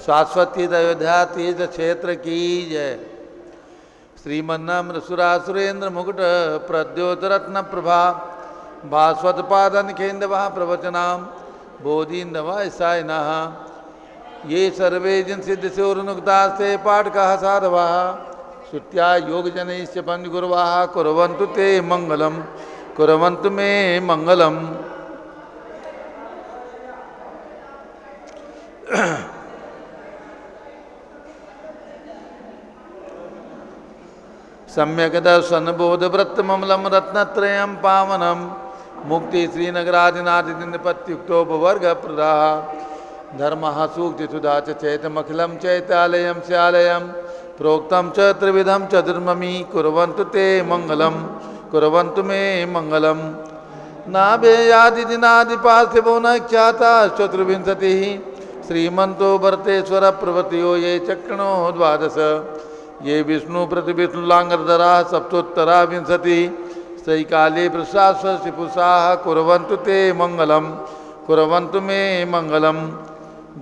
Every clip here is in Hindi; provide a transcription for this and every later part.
शाश्वती अयोध्या तीर्थ क्षेत्र की जय। श्रीमन्नम्र सुरासुरेंद्र मुकुट प्रद्योतरत्न प्रभा भास्वत पादन केन्द्र प्रवचनाम बोधीन्दवायसायनः ये सर्वे जिन सिद्ध से पाठ का साधवा श्रुत्या योग जनैश्च पंचगुरवा कुर्वन्तु ते मंगलम कुर्वन्तु मे मंगलम। सम्यक दर्शन बोध व्रत ममलम रत्नत्रयं पावनम मुक्ति श्रीनगरादिनादिपत्युक्तोपवर्ग प्रदा धर्म सूक्ति सुधा चैतमखिलम चैतालयम श्यालयम प्रोक्तम च त्रिविधम चतुर्ममी कुर्वन्तु ते मंगलम कुर्वन्तु मे मंगलम। नाभेयादिदिनादिपार्थिवो न ख्याता चतुर्विंशतिः श्रीमन्तो भरतेश्वर प्रवृत्तियो ये चक्रणो द्वादश ये विष्णु प्रतिविष्णुलांगरधरा सप्तोत्तरा विंशति सही काले प्रशास्वशिपुषाः कुर्वन्तु ते मंगलम कुर्वन्तु मे मंगलम।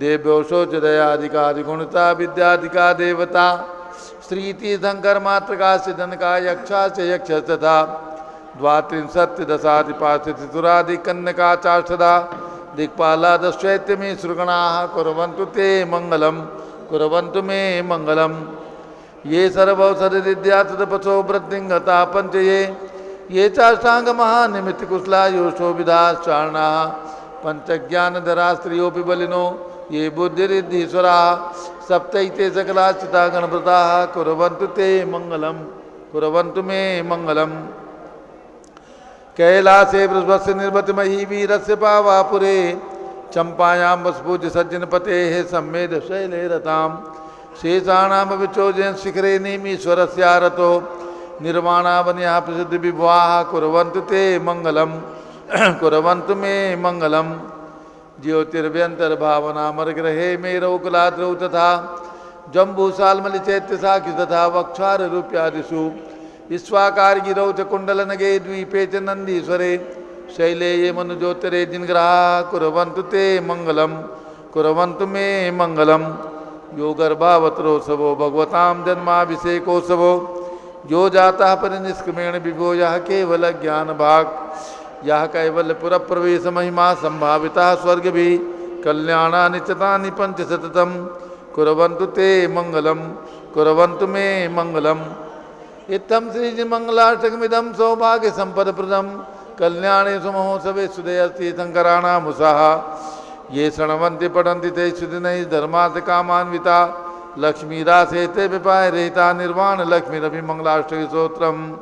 देव्योषो च दयादिकादिगुणता विद्यादिका देवता श्रीति शंकर मातृका सिद्धनका यक्षा च यक्ष तथा द्वात्रिंशत्दशादिपाशतिसुरादि कन्यका चार्षदा दिक्पाला दश्चैत्यमी श्रुगणाः कुर्वन्तु ते मंगलम कुर्वन्तु मे मंगलम। ये सर्वौषधिद्या तदपथो वृद्धिंगता पंच ये चाष्टांग महानिमित्त कुशला योषो विधाश्चारणा पंचज्ञानधरा स्त्रियोपि बलिनो ये बुद्धिरिद्धीश्वरा सप्तैते सकलाश्चिता गणव्रता कुर्वन्तु ते मंगलम कुर्वन्तु मे मंगलम। कैलासे वृषभस्य निर्वतिमही वीरस्य पावापुरे चंपायां वसपूज्य सज्जनपते सम्मेद शैले रताम् शेषाणाम विचोजन शिखरे नेमीश्वरस्यारतो निर्वाणावन्या प्रसिद्ध विभवाः कुर्वन्तु ते मंगलम कुर्वन्तु मे मंगलम। ज्योतिर्व्यंतर्भावनामरग्रहे मेरौकलाद्रौ तथा जम्बूसाल्मलिचैत्य साखि तथा वक्षार रूप्यादिषु विश्वाकारगिरौ च कुण्डलनगे द्वीपे च नन्दीश्वरे शैले ये मनुज्योतिरे जिनग्रहाः कुर्वन्तु ते मंगलम कुर्वन्तु मे मंगलम। यो गर्भावतरोत्सवो भगवतां जन्माभिषेकोत्सवो यो जाता परिनिष्क्रमेण विभो यः केवल ज्ञान भाग यः कैवल्यपुर प्रवेश महिमा संभाविता स्वर्ग भी कल्याणानि चतानि पंचशतम कुर्वन्तु ते मंगलम कुर्वन्तु मे मंगलम। इत्थं श्रीमंगलाष्टकमिदं सौभाग्य संपदप्रदं कल्याणे सुमहोत्सवे सुदयस्ति शंकराणामुषाः ये शृण्वन्ति पठन्ति ते सुदिनैः धर्मार्थ कामान्विता लक्ष्मीरासे ते विपाय रहिता निर्वाण लक्ष्मी रवि मंगलाष्टकी स्तोत्रम।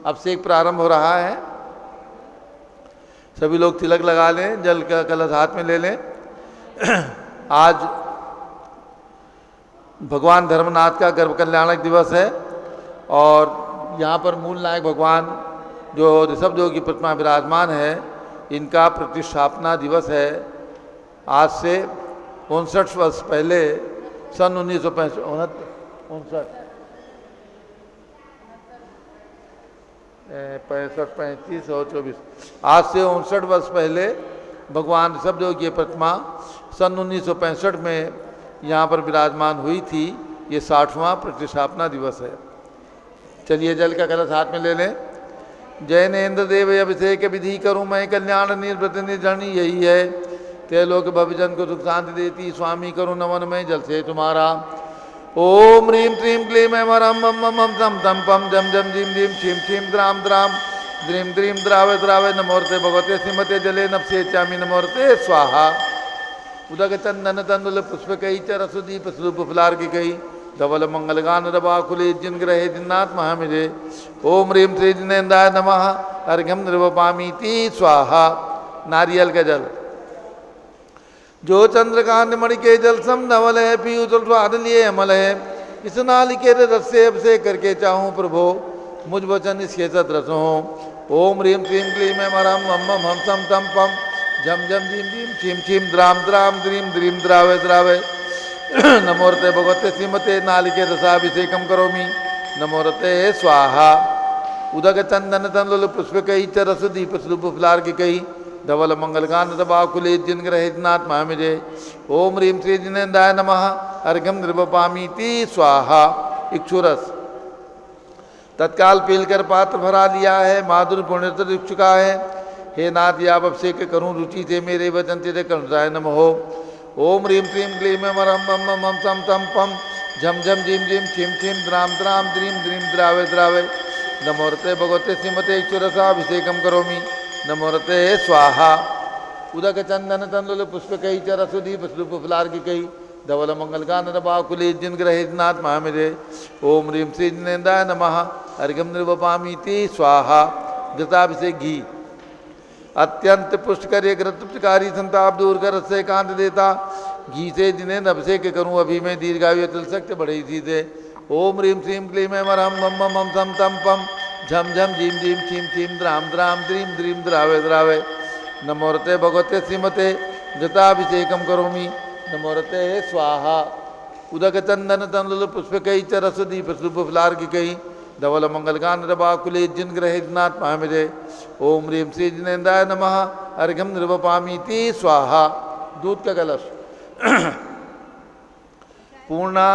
अब से एक प्रारंभ हो रहा है, सभी लोग तिलक लगा लें, जल का कलश हाथ में ले लें। आज भगवान धर्मनाथ का गर्भ कल्याणक दिवस है और यहाँ पर मूल नायक भगवान जो ऋषभ देव की प्रतिमा विराजमान है, इनका प्रतिष्ठापना दिवस है। आज से 59 वर्ष पहले सन 1965 35 और 24 आज से 59 वर्ष पहले भगवान ऋषभदेव की प्रतिमा सन 1965 में यहाँ पर विराजमान हुई थी। ये 60वां प्रतिष्ठापना दिवस है। चलिए जल का कलश हाथ में ले लें। जय नेन्द्र देव अभिषेक विधि करूँ मैं कल्याण निर्वृत निर्जनी यही है ते लोग भविजन को सुख शांति देती स्वामी करुण नमन में जल से तुम्हारा। ओम ह्रीं क्लीं क्लीं ऐं वरं मम मम तम तम पम जम जम जीम जीम छीम छीम द्राम द्राम द्रीम द्रीम द्रावे द्रावे नमोर्ते भगवते श्रीमते जले नपसे चामी नमोर्ते स्वाहा। उदक चंदन तंदुल पुष्प कई चरसुदीप स्वरूप फुलार की कई धवल मंगल गान रबाकुले जिन ग्रहे जिन्नाथ महामिजे। ओम ह्रीं श्री जिनेन्द्राय नमः अर्घ्यम निर्वपामीति स्वाहा। नारियल का जल जो चंद्रकांत मणि के जल सम नवल है पीयूष स्वाद लिए अमल है इस नालिके रस से अभिषेक करके चाहूँ प्रभो मुझ वचन इसके सदरस हो। ओम ह्रीं क्लीं क्लीं ऐं वरं मम मम सम तम पम झम झम झीम झीम छीम छीम द्राम द्राम द्रीम द्रीम द्रावे द्रावे नमोरते भगवते श्रीमते नालिके रसाभिषेकम करोमि नमोरते स्वाहा। उदक चंदन तंदुल पुष्प कई चरस दीप स्वरूप फुलार की कई धवल मंगलगान दबाकुले जिन ग्रहितनाथ महामिजे ओम ह्रीं श्री जिनेन्द्राय नमः अर्घ्यम निर्वपामीति स्वाहा। इक्षुरस तत्काल पीलकर पात्र भरा लिया है, माधुर पुण्य रुक चुका है। हे नाथ आप अभिषेक करूं रुचि से मेरे वचन तेरे कर्णराय नमः। ओम ह्रीं क्लीं क्लीं मरम मम मम सम तम पम झम झम झीम झीम छिम छिम द्राम द्राम द्रीम द्रीम द्रावे द्रावे नमोरते भगवते श्रीमते इक्षुरसाभिषेकम करोमि नमोरते स्वाहा। उदक चंदन तंदुल पुष्प कई चरसुदी पुष्प फुलार की कई धवल मंगलगान बाकुले जिन ग्रहितनाथ महामिजे ओम ह्रीं श्री जिनेन्द्राय नमः अर्घ्यम निर्वपामीति स्वाहा। घृताभिषेक घी अत्यंत पुष्टकर घृतकारी संताप दूर कर से कांत देता घी से जिन्हें अभिषेक करूं अभी मैं दीर्घायु तिल शक्ति बढ़ी थी से। ओम ह्रीं श्रीं क्लीं मरम मम मम सम तम पम झम झम झीम झीम छीम छीम द्राम द्राम द्रीम द्रीम द्रावे द्रावे नमोरते भगवते श्रीमते घृताभिषेकम करोमि नमोरते स्वाहा। उदक चंदन तंदुल पुष्प कई चरसदी पुष्प फुलार की कई धवल मंगलगान बाकुले जिन ग्रहितनाथ महामिजे ओम ह्रीं श्री जिनेन्द्राय नमः अर्घ्यम निर्वपामीति स्वाहा। दूध का कलश पूर्णा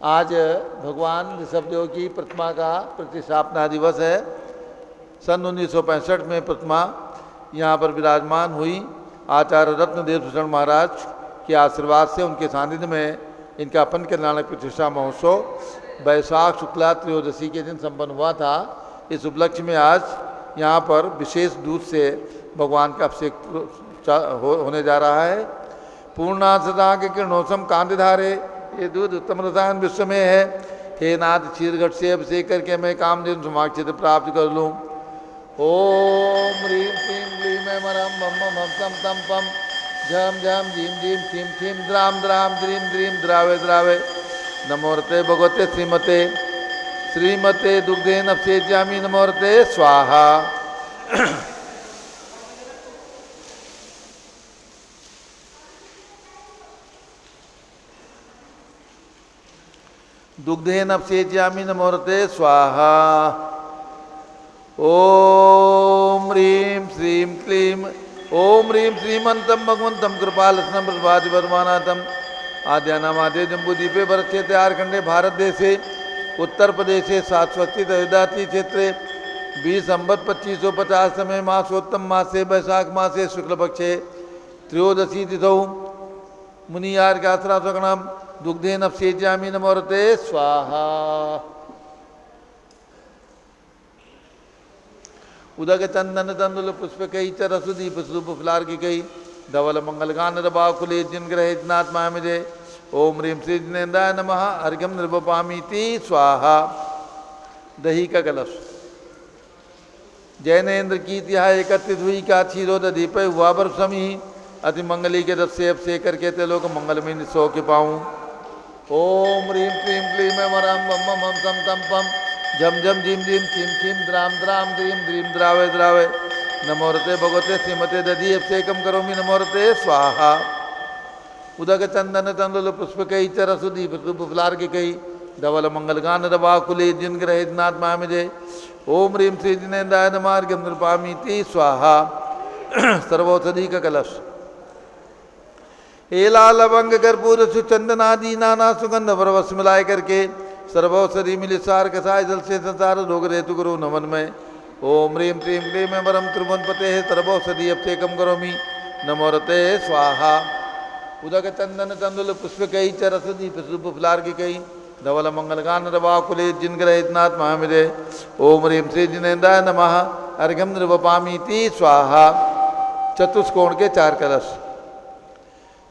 आज भगवान ऋषभदेव की प्रतिमा का प्रतिष्ठापना दिवस है। सन 1965 में प्रतिमा यहाँ पर विराजमान हुई। आचार्य रत्नदेव भूषण महाराज के आशीर्वाद से उनके सानिध्य में इनका अपन कल्याणक प्रतिष्ठा महोत्सव वैशाख शुक्ला त्रयोदशी के दिन संपन्न हुआ था। इस उपलक्ष्य में आज यहाँ पर विशेष दूध से भगवान का अभिषेक होने जा रहा है। पूर्णा सदा के किरणोसम कांतिधारे ये दूध उत्तम रसायन विश्व में है। हे नाथ क्षीरघट से अभिषेक करके मैं कामधेनु समाक्षित प्राप्त कर लूँ। ओम ह्रीं क्लीं क्लीं मरम मम मम सम तम पम झम झम झीम झीम छीम छीम द्राम द्राम द्रीम द्रीम द्रावे द्रावे नमोरते भगवते श्रीमते श्रीमते दुग्धे नपसेज्यामि नमोरते स्वाहा। दुग्धे नपसेज्यामि नमोरते स्वाहा। ओम ह्रीं श्रीं क्लीं ओम ह्रीं श्रीमंतम भगवंतम कृपालसनम प्रभातिवर्मानाथम आद्यानामादे जम्बूदीपे वर्षेते आरखंडे भारत देशे उत्तर प्रदेशे शाश्वती दरिदाती क्षेत्रे 20 संवत 2550 समय मासोत्तम मासे वैशाख मासे शुक्ल पक्षे त्रयोदशी तिथौ मुनियार गात्रा स्वगणम दुग्धे नपसेज्यामि नमोरते स्वाहा। उदक चंदन तंदुल पुष्प कई चरसुदी पुष्प फुलार की कई धवल मंगलगान बाकुले जिन ग्रहितनाथ महामिजे ओम ह्रीं श्री जिनेन्द्राय नमः अर्घ्यम निर्वपामीति स्वाहा। दही का कलश जैनेन्द्र की तिहाई एकत्रित हुई का क्षीरोद दीप हुआ बर समी अति मंगली के रस से अभिषेक करके ते लोग मंगल में निसो के पाऊँ। ओम ह्रीं क्लीं क्लीं मरम मम मम सम तम पम झम झम झीम झीम छीम छीम द्राम द्राम द्रीम द्रीम द्रावे द्रावे नमोरते भगवते श्रीमते दधि अभिषेकम करोमि नमोरते स्वाहा। उदक चंदन तंदुल पुष्प कई चरसुदी पुष्प फुलार की कई धवल मंगलगान बाकुले जिन ग्रहितनाथ महामिजे ओम ह्रीं श्री जिनेन्द्राय नमः अर्घ्यम निर्वपामीति स्वाहा। सर्वौषधि का कलश एला लवंग कर्पूर सुचंदन आदि नाना सुगंध परवश मिलाए करके सर्वौषधि मिले सार कसाय जल से संसार रोग रेतु गुरु नमन में ओम ह्रीं क्लीं क्लीं वरम त्रिभुवनपते सर्वौषधि अभिषेकम करोमि नमोरते स्वाहा। उदक चंदन तंदुल पुष्प कई चरसदी पुष्प फुलार की कई धवल मंगलगान बाकुले जिन ग्रहितनाथ महामिजे ओम ह्रीं श्री जिनेन्द्राय नमः अर्घ्यम निर्वपामीति स्वाहा। चतुष्कोण के 4 कलश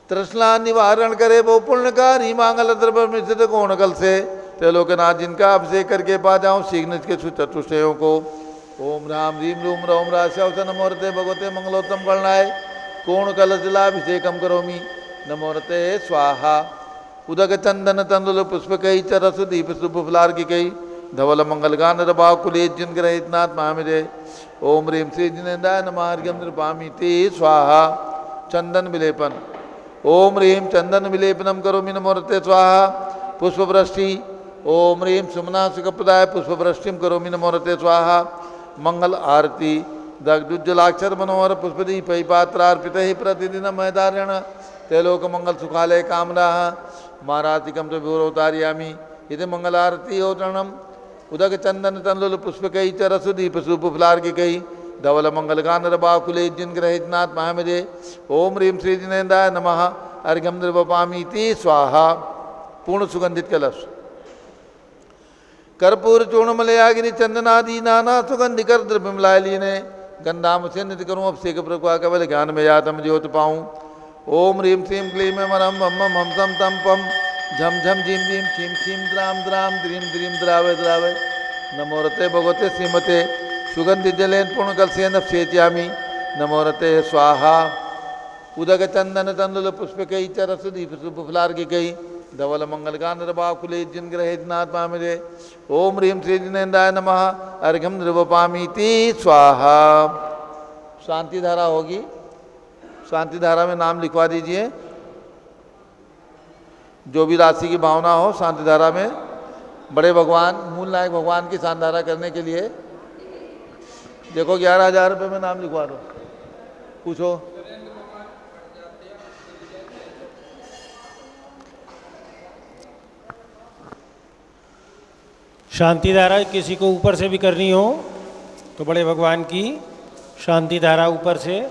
तृष्णा निवारण करे वो पुण्यकारी मांगल द्रव्य मिश्रित कोण कल से त्रिलोकनाथ जिनका अभिषेक करके पा जाऊँ शीघ्र के चतुष्टयों को। ओम राम ह्रीं रूम रोम राशव नमोरते भगवते मंगलोत्तम गणनाय कोण कलश जलाभिषेकम करोमि नमोरते स्वाहा। उदक चंदन तंदुल पुष्प कई चरसुदी पुष्प फुलार की कई धवल मंगलगान बाकुले जिन ग्रहितनाथ महामिजे ओम ह्रीं श्री जिनेन्द्राय नमः अर्घ्यम निर्वपामीति स्वाहा। चंदन विलेपन ओम ह्रीं चंदन विलेपनम करोमि नमोरते स्वाहा। पुष्पवृष्टि ओम ह्रीं सुमना सुखप्रदाय पुष्पवृष्टिम करोमि नमोरते स्वाहा। मंगल आरती दग्धुज्जलाक्षर मनोहर पुष्पदीप पात्रार्पित ही प्रतिदिन मैदारण तैलोक मंगल सुखालय कामना महारातिकम तो विवरोतार्यामी इति मंगल आरती ओतरणम उदक चंदन तंदुल पुष्प कई चरसुदीप सुपुफलार की कई धवल मंगल गानर बाकुले जिन ग्रहितनाथ महामजे ओम ह्रीम श्री जिनेन्द्राय नमः अर्घ्यम निर्वपामीति स्वाहा। पूर्ण सुगंधित कलश कर्पूर चूर्णमलयागिनी चंदनादि नाना सुगंधि कर द्रव्य मिलाय लीने गंधाम से नित्य करूँ अभिषेक प्रभा कवल ज्ञान में यातम ज्योत पाऊँ। ओम ह्रीम श्रीम क्लीम मरम मम हम सम तम पम झम झम झीम झीम छीम छीम द्राम द्राम द्रीम द्रीम द्रावे द्रावे नमोरते भगवते श्रीमते सुगंधि जलेन पूर्ण कलसेन सेच्यामी नमोरते स्वाहा। उदक चंदन तंदुल पुष्प कई चरसुदीप सुपुफलार की कई धवल मंगल गानर बाकुले जिन ग्रहितनाथ पामिरे ओम ह्रीम श्री जिनेन्द्राय नमः अर्घ्यम निर्वपामीति स्वाहा। शांति धारा होगी, शांति धारा में नाम लिखवा दीजिए। जो भी राशि की भावना हो शांति धारा में बड़े भगवान मूल नायक भगवान की शांति धारा करने के लिए देखो 11,000 रुपये में नाम लिखवा दो। पूछो। शांति धारा किसी को ऊपर से भी करनी हो तो बड़े भगवान की शांति धारा ऊपर से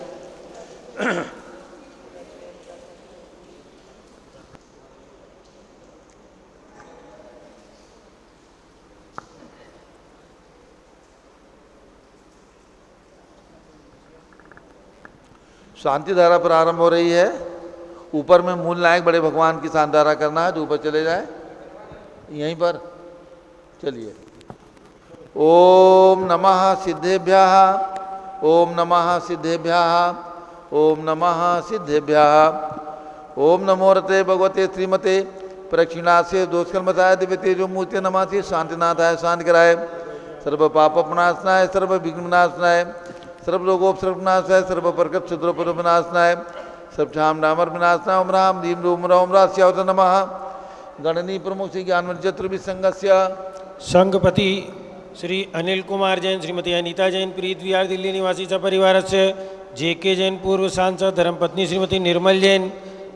शांति धारा प्रारंभ हो रही है। ऊपर में मूल नायक बड़े भगवान की शांति धारा करना है तो ऊपर चले जाए यहीं पर चलिए। ओम नमः सिद्धेभ्यः ओम नमः सिद्धेभ्यः ओम नमः सिद्धेभ्यः ओम नमो रते भगवते श्रीमते प्रक्षिणास्य दोषकर्मताय दिव्य तेजो मूर्ति नमासि शांतिनाथाय शांति कराय सर्व पाप अपनाशनाय सर्व विघ्ननाशनाय सर्व रोगोपसर्गनाशाय सर्व प्रकट क्षुद्रोपनाशनाय सब छाम डामर विनाशनाय ओम राम दीम रोम रोम रास्यावत नमः गणनी प्रमुख श्री ज्ञान चतुर्भि संघस्य संघपति श्री अनिल कुमार जैन श्रीमती अनीता जैन प्रीत विहार दिल्ली निवासी सपरिवार से जेके जैन पूर्व सांसद धर्मपत्नी श्रीमती निर्मल जैन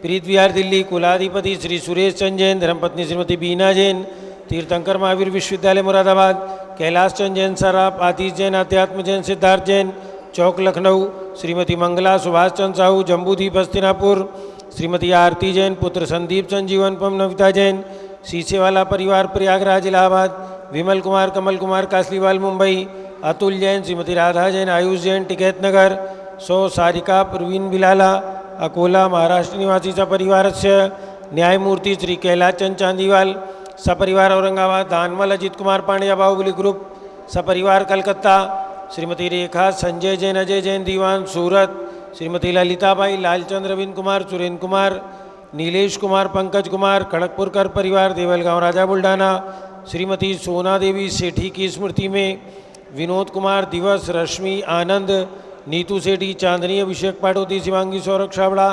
प्रीत विहार दिल्ली कुलाधिपति श्री सुरेश चंद जैन धर्मपत्नी श्रीमती बीना जैन तीर्थंकर महावीर विश्वविद्यालय मुरादाबाद कैलाश चंद जैन सराफ आतिश जैन अध्यात्म जैन सिद्धार्थ जैन चौक लखनऊ श्रीमती मंगला सुभाष चंद साहू जम्बूदीप हस्तिनापुर श्रीमती आरती जैन पुत्र संदीप चंद जीवनपम नविता जैन सीसेवाला परिवार प्रयागराज इलाहाबाद विमल कुमार कमल कुमार कासलीवाल मुंबई अतुल जैन श्रीमती राधा जैन आयुष जैन टिकैत नगर सौ सारिका प्रवीण बिलाला अकोला महाराष्ट्र निवासी सपरिवार से न्यायमूर्ति श्री कैलाश चंद चांदीवाल सपरिवार औरंगाबाद दानमल अजित कुमार पांड्या बाहुबली ग्रुप सपरिवार कलकत्ता श्रीमती रेखा संजय जैन अजय जैन दीवान सूरत श्रीमती ललिताबाई लालचंद रविंद्र कुमार सुरेंद्र कुमार नीलेश कुमार पंकज कुमार खड़गपुरकर परिवार देवलगांव राजा बुल्ढाना श्रीमती सोना देवी सेठी की स्मृति में विनोद कुमार दिवस रश्मि आनंद नीतू सेठी चांदनी अभिषेक पाटोती शिवांगी सौरभ छाबड़ा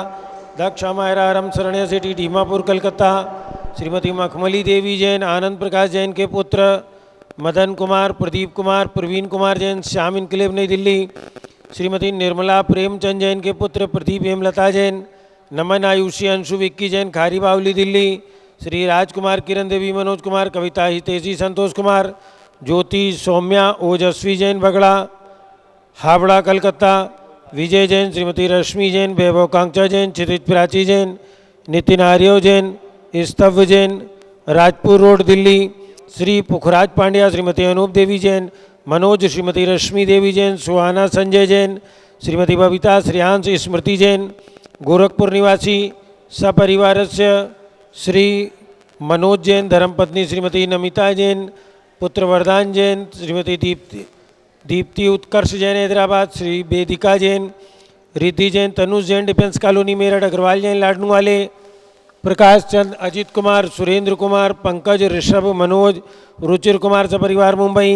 दक्ष मायरा राम शरण्य सेठी ढीमापुर कलकत्ता श्रीमती मखमली देवी जैन आनंद प्रकाश जैन के पुत्र मदन कुमार प्रदीप कुमार प्रवीण कुमार जैन श्याम इनकलेव नई दिल्ली श्रीमती निर्मला प्रेमचंद जैन के पुत्र प्रदीप हेमलता जैन नमन आयुषी अंशु विक्की जैन खारी बावली दिल्ली श्री राजकुमार किरण देवी मनोज कुमार कविता हितेशी संतोष कुमार ज्योति सौम्या ओजस्वी जैन बगड़ा हावड़ा कलकत्ता विजय जैन श्रीमती रश्मि जैन वैभव कांक्षा जैन क्षितिज प्राची जैन नितिन आर्यो जैन स्तव्य जैन राजपुर रोड दिल्ली श्री पुखराज पांड्या श्रीमती अनूप देवी जैन मनोज श्रीमती रश्मि देवी जैन सुहाना संजय जैन श्रीमती बबीता श्रेयांश स्मृति जैन गोरखपुर निवासी सपरिवार से श्री मनोज जैन धर्मपत्नी श्रीमती नमिता जैन पुत्र वरदान जैन श्रीमती दीप्ति उत्कर्ष जैन हैदराबाद श्री वेदिका जैन रिद्धि जैन तनुज जैन डिफेंस कॉलोनी मेरठ अग्रवाल जैन लाडनू वाले प्रकाश चंद अजित कुमार सुरेंद्र कुमार पंकज ऋषभ मनोज रुचिर कुमार सपरिवार मुंबई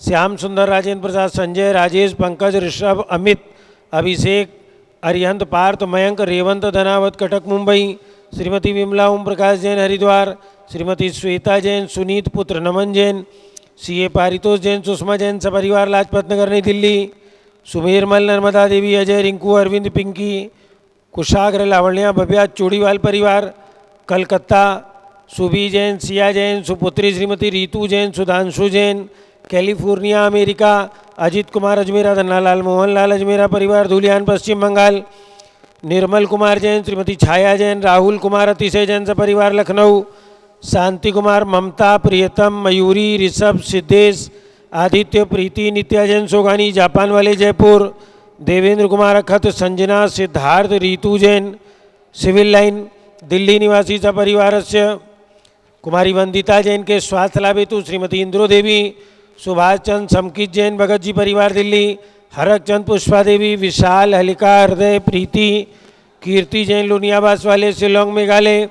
श्याम सुंदर राजेंद्र प्रसाद संजय राजेश पंकज ऋषभ अमित अभिषेक अरिहंत पार्थ मयंक रेवंत धनावत कटक मुंबई श्रीमती विमला ओम प्रकाश जैन हरिद्वार श्रीमती श्वेता जैन सुनीत पुत्र नमन जैन सीए पारितोष जैन, सुषमा जैन सपरिवार लाजपत नगर नई दिल्ली। सुमेरमल नर्मदा देवी, अजय, रिंकू, अरविंद, पिंकी, कुशाग्र, लावण्या, भव्या, चूड़ीवाल परिवार कलकत्ता। सुबी जैन, सिया जैन, सुपुत्री श्रीमती रीतू जैन, सुधांशु जैन, कैलिफोर्निया अमेरिका। अजित कुमार अजमेरा, धन्नालाल मोहनलाल अजमेरा परिवार धुलियान पश्चिम बंगाल। निर्मल कुमार जैन, श्रीमती छाया जैन, राहुल कुमार अतिशय जैन सपरिवार लखनऊ। शांति कुमार, ममता, प्रियतम, मयूरी, ऋषभ, सिद्धेश, आदित्य, प्रीति, नित्या जैन सोगानी जापान वाले जयपुर। देवेंद्र कुमार अखत, संजना, सिद्धार्थ, रीतू जैन सिविल लाइन दिल्ली निवासी सपरिवार से। कुमारी वंदिता जैन के स्वास्थ्य लाभ हेतु श्रीमती इंद्रो देवी, सुभाष चंद, समकित जैन भगत जी परिवार दिल्ली। हरक चंद, पुष्पा देवी, विशाल, हलिका, हृदय, प्रीति, कीर्ति जैन लुनियाबास वाले शिलोंग मेघालय।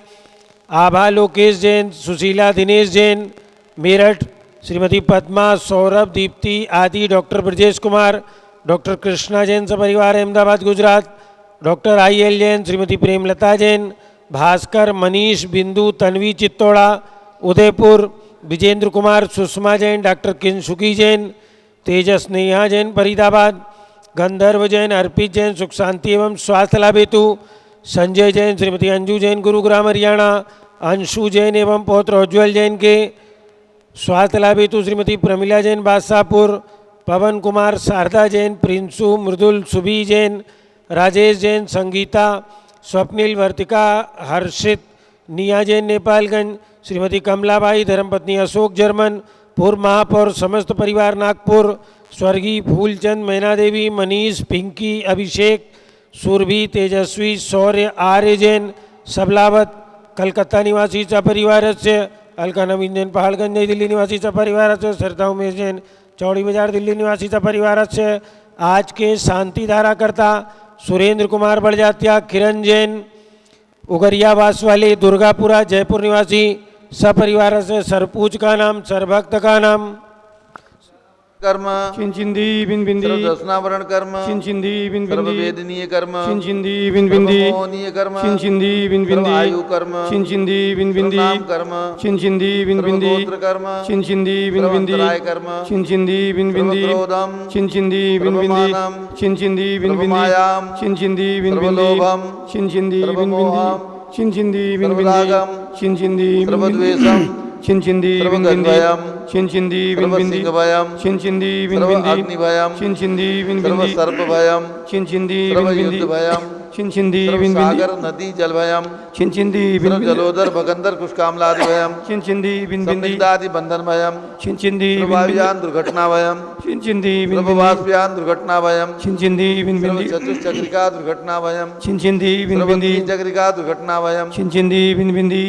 आभा, लोकेश जैन, सुशीला, दिनेश जैन मेरठ। श्रीमती पद्मा, सौरभ, दीप्ति, आदि, डॉक्टर ब्रजेश कुमार, डॉक्टर कृष्णा जैन सपरिवार अहमदाबाद गुजरात। Doctor IL. जैन, श्रीमती प्रेमलता जैन, भास्कर, मनीष, बिंदु, तन्वी चित्तौड़ा उदयपुर। विजेंद्र कुमार, सुषमा जैन, डॉक्टर किंसुकी जैन, तेजस नेहा जैन फरीदाबाद। गंधर्व जैन, अर्पित जैन, सुख शांति एवं स्वास्थ्य लाभ हेतु संजय जैन, श्रीमती अंजू जैन गुरुग्राम हरियाणा। अंशु जैन एवं पौत्र उज्ज्वल जैन के स्वास्थ्य लाभ हेतु श्रीमती प्रमिला जैन बादशाहपुर। पवन कुमार, शारदा जैन, प्रिंसु, मृदुल, सुबी जैन, राजेश जैन, संगीता, स्वप्निल, वर्तिका, हर्षित, निया जैन नेपालगंज। श्रीमती कमलाबाई, धर्मपत्नी अशोक जर्मन, पूर्व महापौर समस्त परिवार नागपुर। स्वर्गीय फूलचंद, मैना देवी, मनीष, पिंकी, अभिषेक, सुरभि, तेजस्वी, शौर्य, आर्य जैन सबलावत कलकत्ता निवासी सपरिवार से। अलका नवीन जैन पहाड़गंज नई दिल्ली निवासी सपरिवार से। सरिता उमेश जैन, चौड़ी बाजार दिल्ली निवासी सपरिवार से। आज के शांति धाराकर्ता सुरेंद्र कुमार बड़जात्या, किरण जैन उगरियावास वाले दुर्गापुरा जयपुर निवासी सपरिवार से। सरपूज का नाम, सरभक्त का नाम। कर्म चिंचिंदी बिन बिंदी सर्वदर्शनावरण कर्म चिंचिंदी बिन बिंदी सर्ववेदनीय कर्म चिंचिंदी बिन बिंदी सर्वमोहनीय कर्म चिंचिंदी बिन बिंदी आयु कर्म चिंचिंदी बिन बिंदी सर्वनाम कर्म चिंचिंदी बिन बिंदी सर्वगोत्र कर्म चिंचिंदी बिन बिंदी सर्वंतराय कर्म चिंचिंदी बिन बिंदी सर्वक्रोधम चिंचिंदी बिन बिंदी सर्वमानम चिंचिंदी बिन बिंदी सर्वमायाम चिंचिंदी बिन बिंदी सर्वलोभम चिंचिंदी बिन बिंदी सर्वमोहम चिंचिंदी बिन बिंदी सर्वरागम चिंचिंदी बिन बिंदी सर्वद्वेषम चिंचिंदी बिन बिंदी सर्वगद्भयम चिंचिंदी बिन बिंदी सर्वसिंहभयम चिंचिंदी बिन बिंदी सर्वअग्निभयम चिंचिंदी बिन बिंदी सर्वसर्पभयम चिंचिंदी बिन बिंदी सर्वयुद्धभयम चिंचिंदी बिन बिंदी सर्वसागर नदी जलभयम चिंचिंदी बिन बिंदी जलोदर भगंदर कुशकामलादिभयम चिंचिंदी बिन बिंदी संदिग्धादि बंधनभयम चिंचिंदी बिन बिंदी प्रभाव्यान दुर्घटनाभयम चिंचिंदी बिन बिंदी सर्ववास्यान दुर्घटनाभयम चिंचिंदी बिन बिंदी सर्वचतुश्चक्रिका दुर्घटनाभयम चिंचिंदी बिन बिंदी सर्वद्विचक्रिका दुर्घटनाभयम चिंचिंदी बिन बिंदी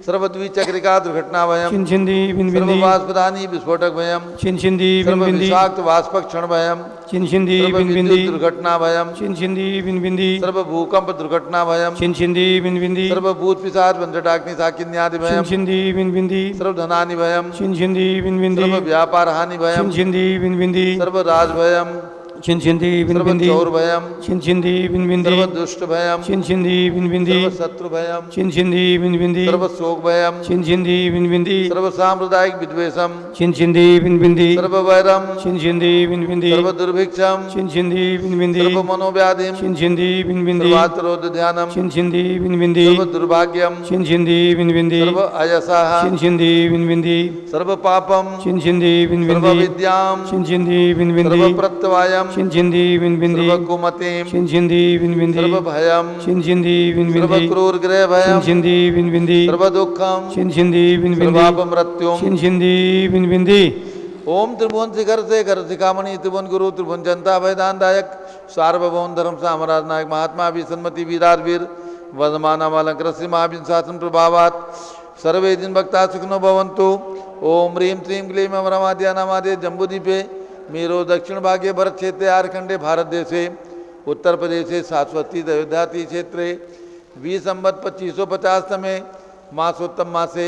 सर्वद्विचक्रिका दुर्घटनाभयम चिंचिंदी बिन बिंदी सर्ववाष्पदानी विस्फोटक भयम चिंचिंदी बिन बिंदी सर्वविषाक्त वाष्पक्षण भयम चिंचिंदी बिन बिंदी सर्वविद्युत दुर्घटना भयम चिंचिंदी बिन बिंदी सर्वभूकंप दुर्घटना भयम चिंचिंदी बिन बिंदी सर्वभूत पिशाच वंशटाग्नि साकिन्यादि भयम चिंचिंदी बिन बिंदी सर्वधनानि भयम चिंचिंदी बिन बिंदी सर्वव्यापार हानि भयम चिंचिंदी बिन बिंदी सर्वराज भयम चिंचिंदी बिन बिंदी सर्वचौर भयम चिंचिंदी बिन बिंदी सर्वदुष्ट भयम चिंचिंदी बिन बिंदी सर्वशत्रु भयम चिंचिंदी बिन बिंदी सर्वशोक भयम चिंचिंदी बिन बिंदी सर्वसाम्प्रदायिक विद्वेषम चिंचिंदी बिन बिंदी सर्ववैरम चिंचिंदी बिन बिंदी सर्वदुर्भिक्षम चिंचिंदी बिन बिंदी सर्वमनोव्याधिम चिंचिंदी बिन बिंदी सर्वात्रोध ध्यानम चिंचिंदी बिन बिंदी सर्वदुर्भाग्यम चिंचिंदी बिन बिंदी सर्व अयसाः चिंचिंदी बिन बिंदी सर्वपापम चिंचिंदी बिन बिंदी सर्वविद्याम चिंचिंदी बिन बिंदी सर्वप्रत्यवायम चिंचिंदी बिन बिंदी सर्वकुमतिम चिंचिंदी बिन बिंदी सर्वभयम चिंचिंदी बिन बिंदी सर्वक्रूर गृह भयम चिंचिंदी बिन बिंदी सर्वदुःखम चिंचिंदी बिन बिंदी सर्वापमृत्युम चिंचिंदी बिन बिंदी ओम त्रिभुवन शिखर से घर शिखामणि त्रिभुवन गुरु त्रिभुवन जनता वैदान दायक सार्वभौम धर्म साम्राज्य नायक महात्मा भी सन्मति वीरारवीर वर्धमानामलंकृत श्री महावीर शासन प्रभावात सर्वे दिन भक्ता सुखनो भवन्तु। ओम ह्रीं श्रीं क्लीं अमरमाद्या नामादे जम्बूद्वीपे मेरो दक्षिण भागे भरत क्षेत्रे आरखंडे भारत देशे उत्तर प्रदेशे शाश्वती अयोध्याति क्षेत्रे 20 संवत् 2550 तमे मासोत्तम मासे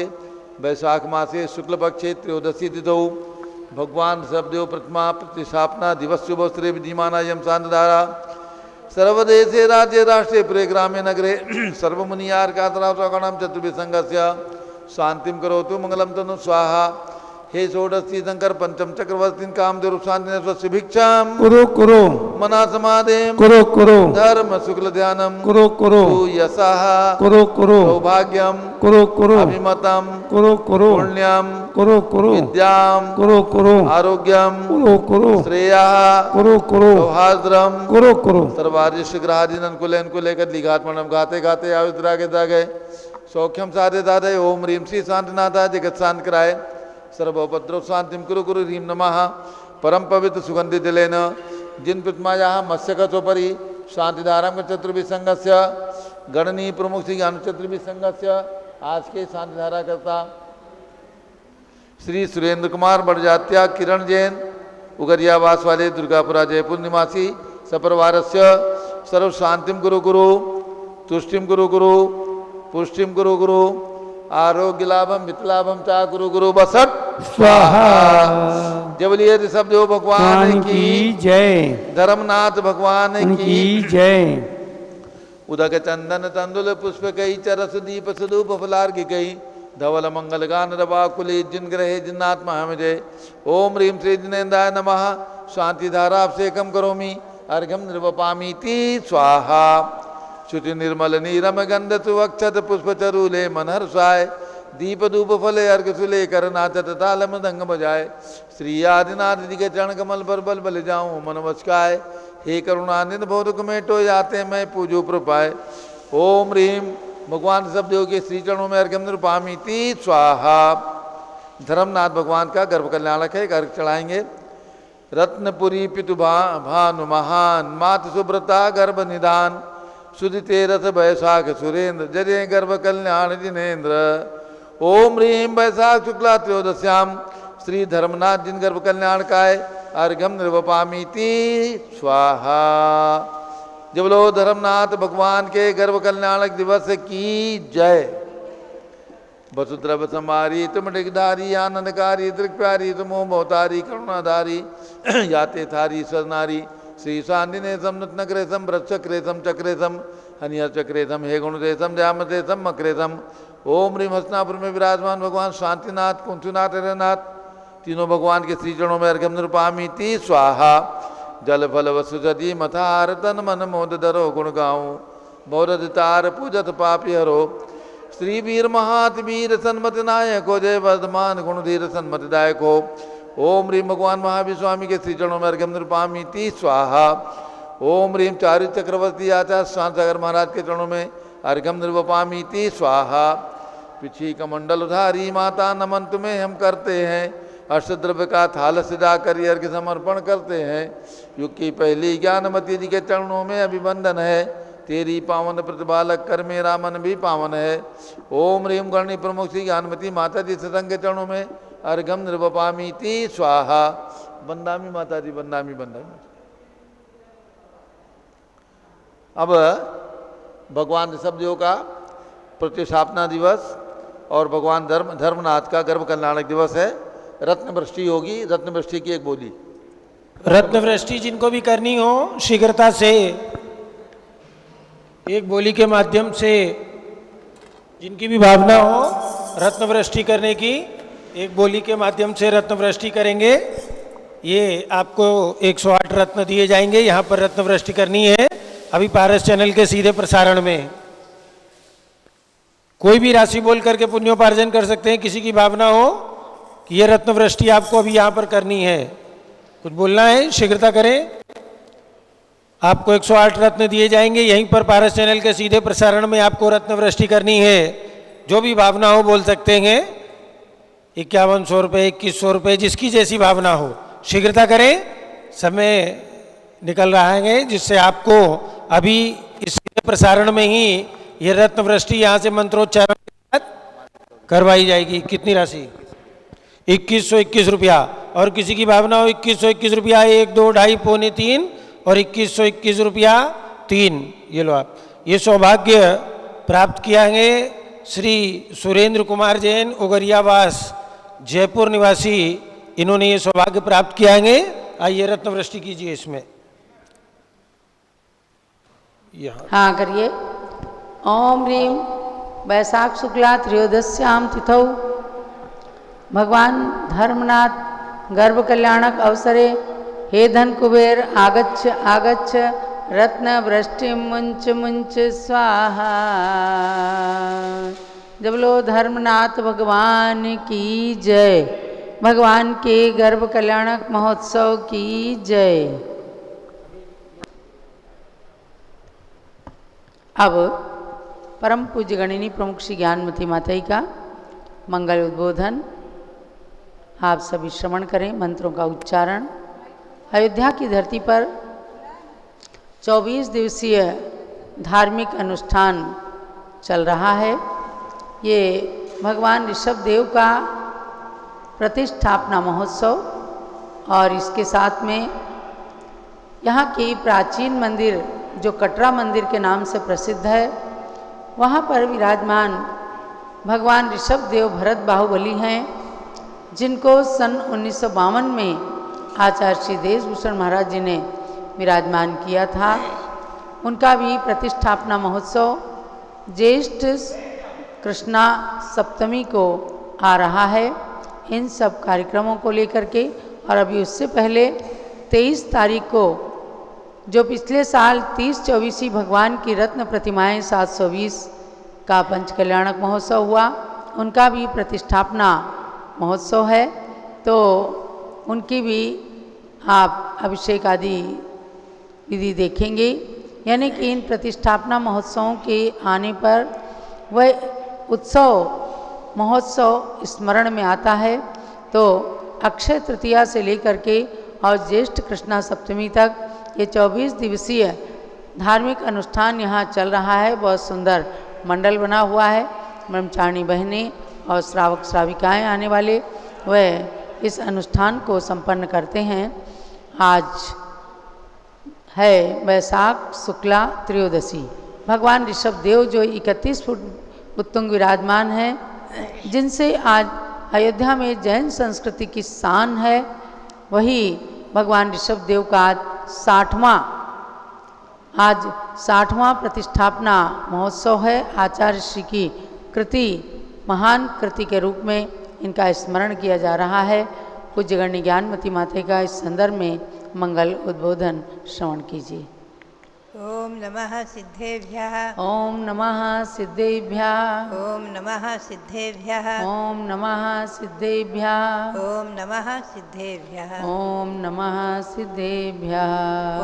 वैशाख मासे शुक्ल पक्षे त्रयोदशी तिथौ भगवान ऋषभदेव प्रतिमा प्रतिष्ठापना दिवस शुभ श्री विधिमाना यम शांतधारा सर्वदेशे राज्ये राष्ट्रे प्रे ग्रामे नगरे सर्वमुनियार्कातरावगणम चतुर्भिः संघस्य शांतिं करोतु मंगलम तनु स्वाहा। हे षोडशी शंकर पंचम चक्रवर्ती कामदेव शांति स्वस्य भिक्षाम कुरु कुरु मना समाधिम कुरु कुरु धर्म शुक्ल ध्यानम कुरु कुरु यशः कुरु कुरु सौभाग्यम कुरु कुरु अभिमतम कुरु कुरु पुण्यम कुरु कुरु विद्याम कुरु कुरु आरोग्यम कुरु कुरु श्रेया कुरु कुरु सौहार्द्रम कुरु कुरु सर्वादिष्ट ग्रहाधीन कुलेन कुलेकर लिघात्मनम गाते गाते आयुद्रागे दागे सौख्यम साधे दादे ओम ह्रीम श्री शांतिनाथा जगत शांत कराए सर्वोपद्रव शांतिम कुरु कुरु ह्रीम नमः परम पवित्र सुगंधि दिलेन जिन प्रतिमाया मत्स्यकोपरि शांतिधारम चतुर्भिः संघस्य गणनीय प्रमुख श्री ज्ञान चतुर्भिः संघस्य आज के शांतिधारा करता श्री सुरेंद्र कुमार बड़जात्या किरण जैन उगरियावास वाले दुर्गापुरा जयपुर निवासी सपरिवारस्य सर्व शांतिम गुरु गुरु तुष्टिम गुरु गुरु पुष्टिम गुरु गुरु आरोग्य लाभम मितलाभम चा गुरु गुरु बसट स्वाहा जब लिए ऋषभ देव भगवान की जय धर्मनाथ भगवान की जय उदक चंदन तंदुल पुष्प कई चरस दीप सदूप फलार्घ्य कई धवल मंगल गान रवा कुली जिन ग्रहे जिन्नात्मा हम जय ओम ह्रीम श्री जिनेन्द्राय नमः शांति धारा अभिषेकम करोमि अर्घम निर्वपामी ती स्वाहा श्रुति निर्मल नीरम गंध सुवक्षत पुष्प चरूले मनहर्षाय दीप धूप फले अर्घ सुले कर नाचत ताल मृदंग बजाए श्री आदिनाथ जी के चरण कमल पर बल बल जाऊं मन वचकाय हे करुणानिध भौतिक में टो जाते मैं पूजो प्रपाय ओम ह्रीम भगवान सब देव के श्री चरणों में अर्घम निरुपामी ती स्वाहा धर्मनाथ भगवान का गर्भ कल्याणक है अर्घ चढ़ाएंगे रत्नपुरी पितु भानु महान मात सुब्रता गर्भ निधान सुदिते रथ वैशाख सुरेंद्र जय गर्भ कल्याण जिनेन्द्र ओम ह्रीम वैशाख शुक्ला त्रयोदश्याम श्री धर्मनाथ जिन गर्भ कल्याण काय अर्घम निर्वपामी ती स्वाहा जब लो धर्मनाथ भगवान के गर्भ कल्याणक दिवस की जय वसुद्रव समारी तुम डिगधारी आनंदकारी दृक् प्यारी तुमो बहुतारी करुणाधारी याते थारी सरनारी श्री शांतिनेशम नग्रेशम वृक्षक्रेशम चक्रेशम हनियर चक्रेशम हे गुणरेशम जामतेशम मक्रेशम ओम ह्रीम हस्तिनापुर में विराजमान भगवान शांतिनाथ कुंथुनाथ हरनाथ तीनों भगवान के श्री चरणों में अर्घम निरुपामी ती स्वाहा जल फल वसु जदि मथार तन मन मोद धरो गुण गाऊं बहुरतार पूजत पापी हरो श्री वीर महात वीर सन्मत नायक हो जय वर्धमान गुणधीर सन्मत दायक हो ओम ह्रीम भगवान महावीर स्वामी के श्री चरणों में अर्घम निरुपामी ती स्वाहा ओम ह्रीम चारु चक्रवर्ती आचार्य शांत सागर महाराज के चरणों में अर्घम निर्वपामी ती स्वाहा पिछी कमंडल उधारी माता नमन तुम्हें हम करते हैं अष्टद्रव्य का थाल सजाकर अर्घ समर्पण करते हैं युग की पहली ज्ञानमती जी के चरणों में अभिवंदन है तेरी पावन प्रतिपालक कर मेरा मन भी पावन है ओम ह्रीम गणनी प्रमुख श्री ज्ञानमती माता जी सत्संग के चरणों में अर्घम निर्वपामी ती स्वाहा बंदामी माता जी बंदामी बंदामी। अब भगवान ऋषभ देव का प्रतिष्ठापना दिवस और भगवान धर्मनाथ का गर्भ कल्याणक दिवस है। रत्नवृष्टि होगी, रत्नवृष्टि की एक बोली। रत्नवृष्टि जिनको भी करनी हो शीघ्रता से एक बोली के माध्यम से, जिनकी भी भावना हो रत्नवृष्टि करने की, एक बोली के माध्यम से रत्नवृष्टि करेंगे। ये आपको 108 रत्न दिए जाएंगे। यहाँ पर रत्नवृष्टि करनी है अभी पारस चैनल के सीधे प्रसारण में। कोई भी राशि बोल करके पुण्योपार्जन कर सकते हैं। किसी की भावना हो कि ये रत्नवृष्टि आपको अभी यहाँ पर करनी है, कुछ बोलना है, शीघ्रता करें। आपको 108 रत्न दिए जाएंगे। यहीं पर पारस चैनल के सीधे प्रसारण में आपको रत्नवृष्टि करनी है। जो भी भावना हो बोल सकते हैं। 5100 रुपये, 2100 रुपये, जिसकी जैसी भावना हो शीघ्रता करें। समय निकल रहा है जिससे आपको अभी इस प्रसारण में ही ये रत्नवृष्टि यहाँ से मंत्रोच्चारण के साथ करवाई जाएगी। कितनी राशि? 2121 रुपया। और किसी की भावना हो 2121 रुपया, 1, 2, 2.5, पौने 3 और 2121 रुपया 3, ये लो आप। ये सौभाग्य प्राप्त किया है श्री सुरेंद्र कुमार जैन उगरियावास जयपुर निवासी, इन्होंने ये सौभाग्य प्राप्त किया है। आइए रत्नवृष्टि कीजिए इसमें। हाँ करिए। ओम ह्रीम वैशाख शुक्ला त्रयोदश्याम तिथौ भगवान धर्मनाथ गर्भ कल्याणक अवसरे हे धन कुबेर आगच्छ आगच्छ रत्न वृष्टि मुंच मुंच स्वाहा। जब लो धर्मनाथ भगवान की जय। भगवान के गर्भ कल्याणक महोत्सव की जय। अब परम पूज्य गणिनी प्रमुख श्री ज्ञानमती माता का मंगल उद्बोधन आप सभी श्रवण करें। मंत्रों का उच्चारण। अयोध्या की धरती पर 24 दिवसीय धार्मिक अनुष्ठान चल रहा है। ये भगवान ऋषभ देव का प्रतिष्ठापना महोत्सव और इसके साथ में यहाँ की प्राचीन मंदिर जो कटरा मंदिर के नाम से प्रसिद्ध है, वहाँ पर विराजमान भगवान ऋषभ देव भरत बाहुबली हैं, जिनको सन 1952 में आचार्य श्री देशभूषण महाराज जी ने विराजमान किया था। उनका भी प्रतिष्ठापना महोत्सव ज्येष्ठ कृष्णा सप्तमी को आ रहा है। इन सब कार्यक्रमों को लेकर के और अभी उससे पहले 23 तारीख को जो पिछले साल 30-24 भगवान की रत्न प्रतिमाएं 720 का पंच कल्याणक महोत्सव हुआ, उनका भी प्रतिष्ठापना महोत्सव है। तो उनकी भी आप अभिषेक आदि विधि देखेंगे। यानी कि इन प्रतिष्ठापना महोत्सवों के आने पर वह उत्सव महोत्सव स्मरण में आता है। तो अक्षय तृतीया से लेकर के और ज्येष्ठ कृष्णा सप्तमी तक ये 24 दिवसीय धार्मिक अनुष्ठान यहाँ चल रहा है। बहुत सुंदर मंडल बना हुआ है। ब्रह्मचारिणी बहनें और श्रावक श्राविकाएँ आने वाले वह इस अनुष्ठान को संपन्न करते हैं। आज है वैशाख शुक्ला त्रयोदशी। भगवान ऋषभ देव जो 31 फुट उत्तुंग विराजमान हैं, जिनसे आज अयोध्या में जैन संस्कृति की शान है, वही भगवान ऋषभ देव का आज 60वां प्रतिष्ठापना महोत्सव है। आचार्य श्री की कृति महान कृति के रूप में इनका स्मरण किया जा रहा है। पूज्य गण्य ज्ञानमती माता का इस संदर्भ में मंगल उद्बोधन श्रवण कीजिए। ओम नमः सिद्धेभ्यः। ओम नमः सिद्धेभ्यः। ओम नमः सिद्धेभ्यः। ओम नमः सिद्धेभ्यः। ओम नमः सिद्धेभ्यः। ओम नमः सिद्धेभ्यः।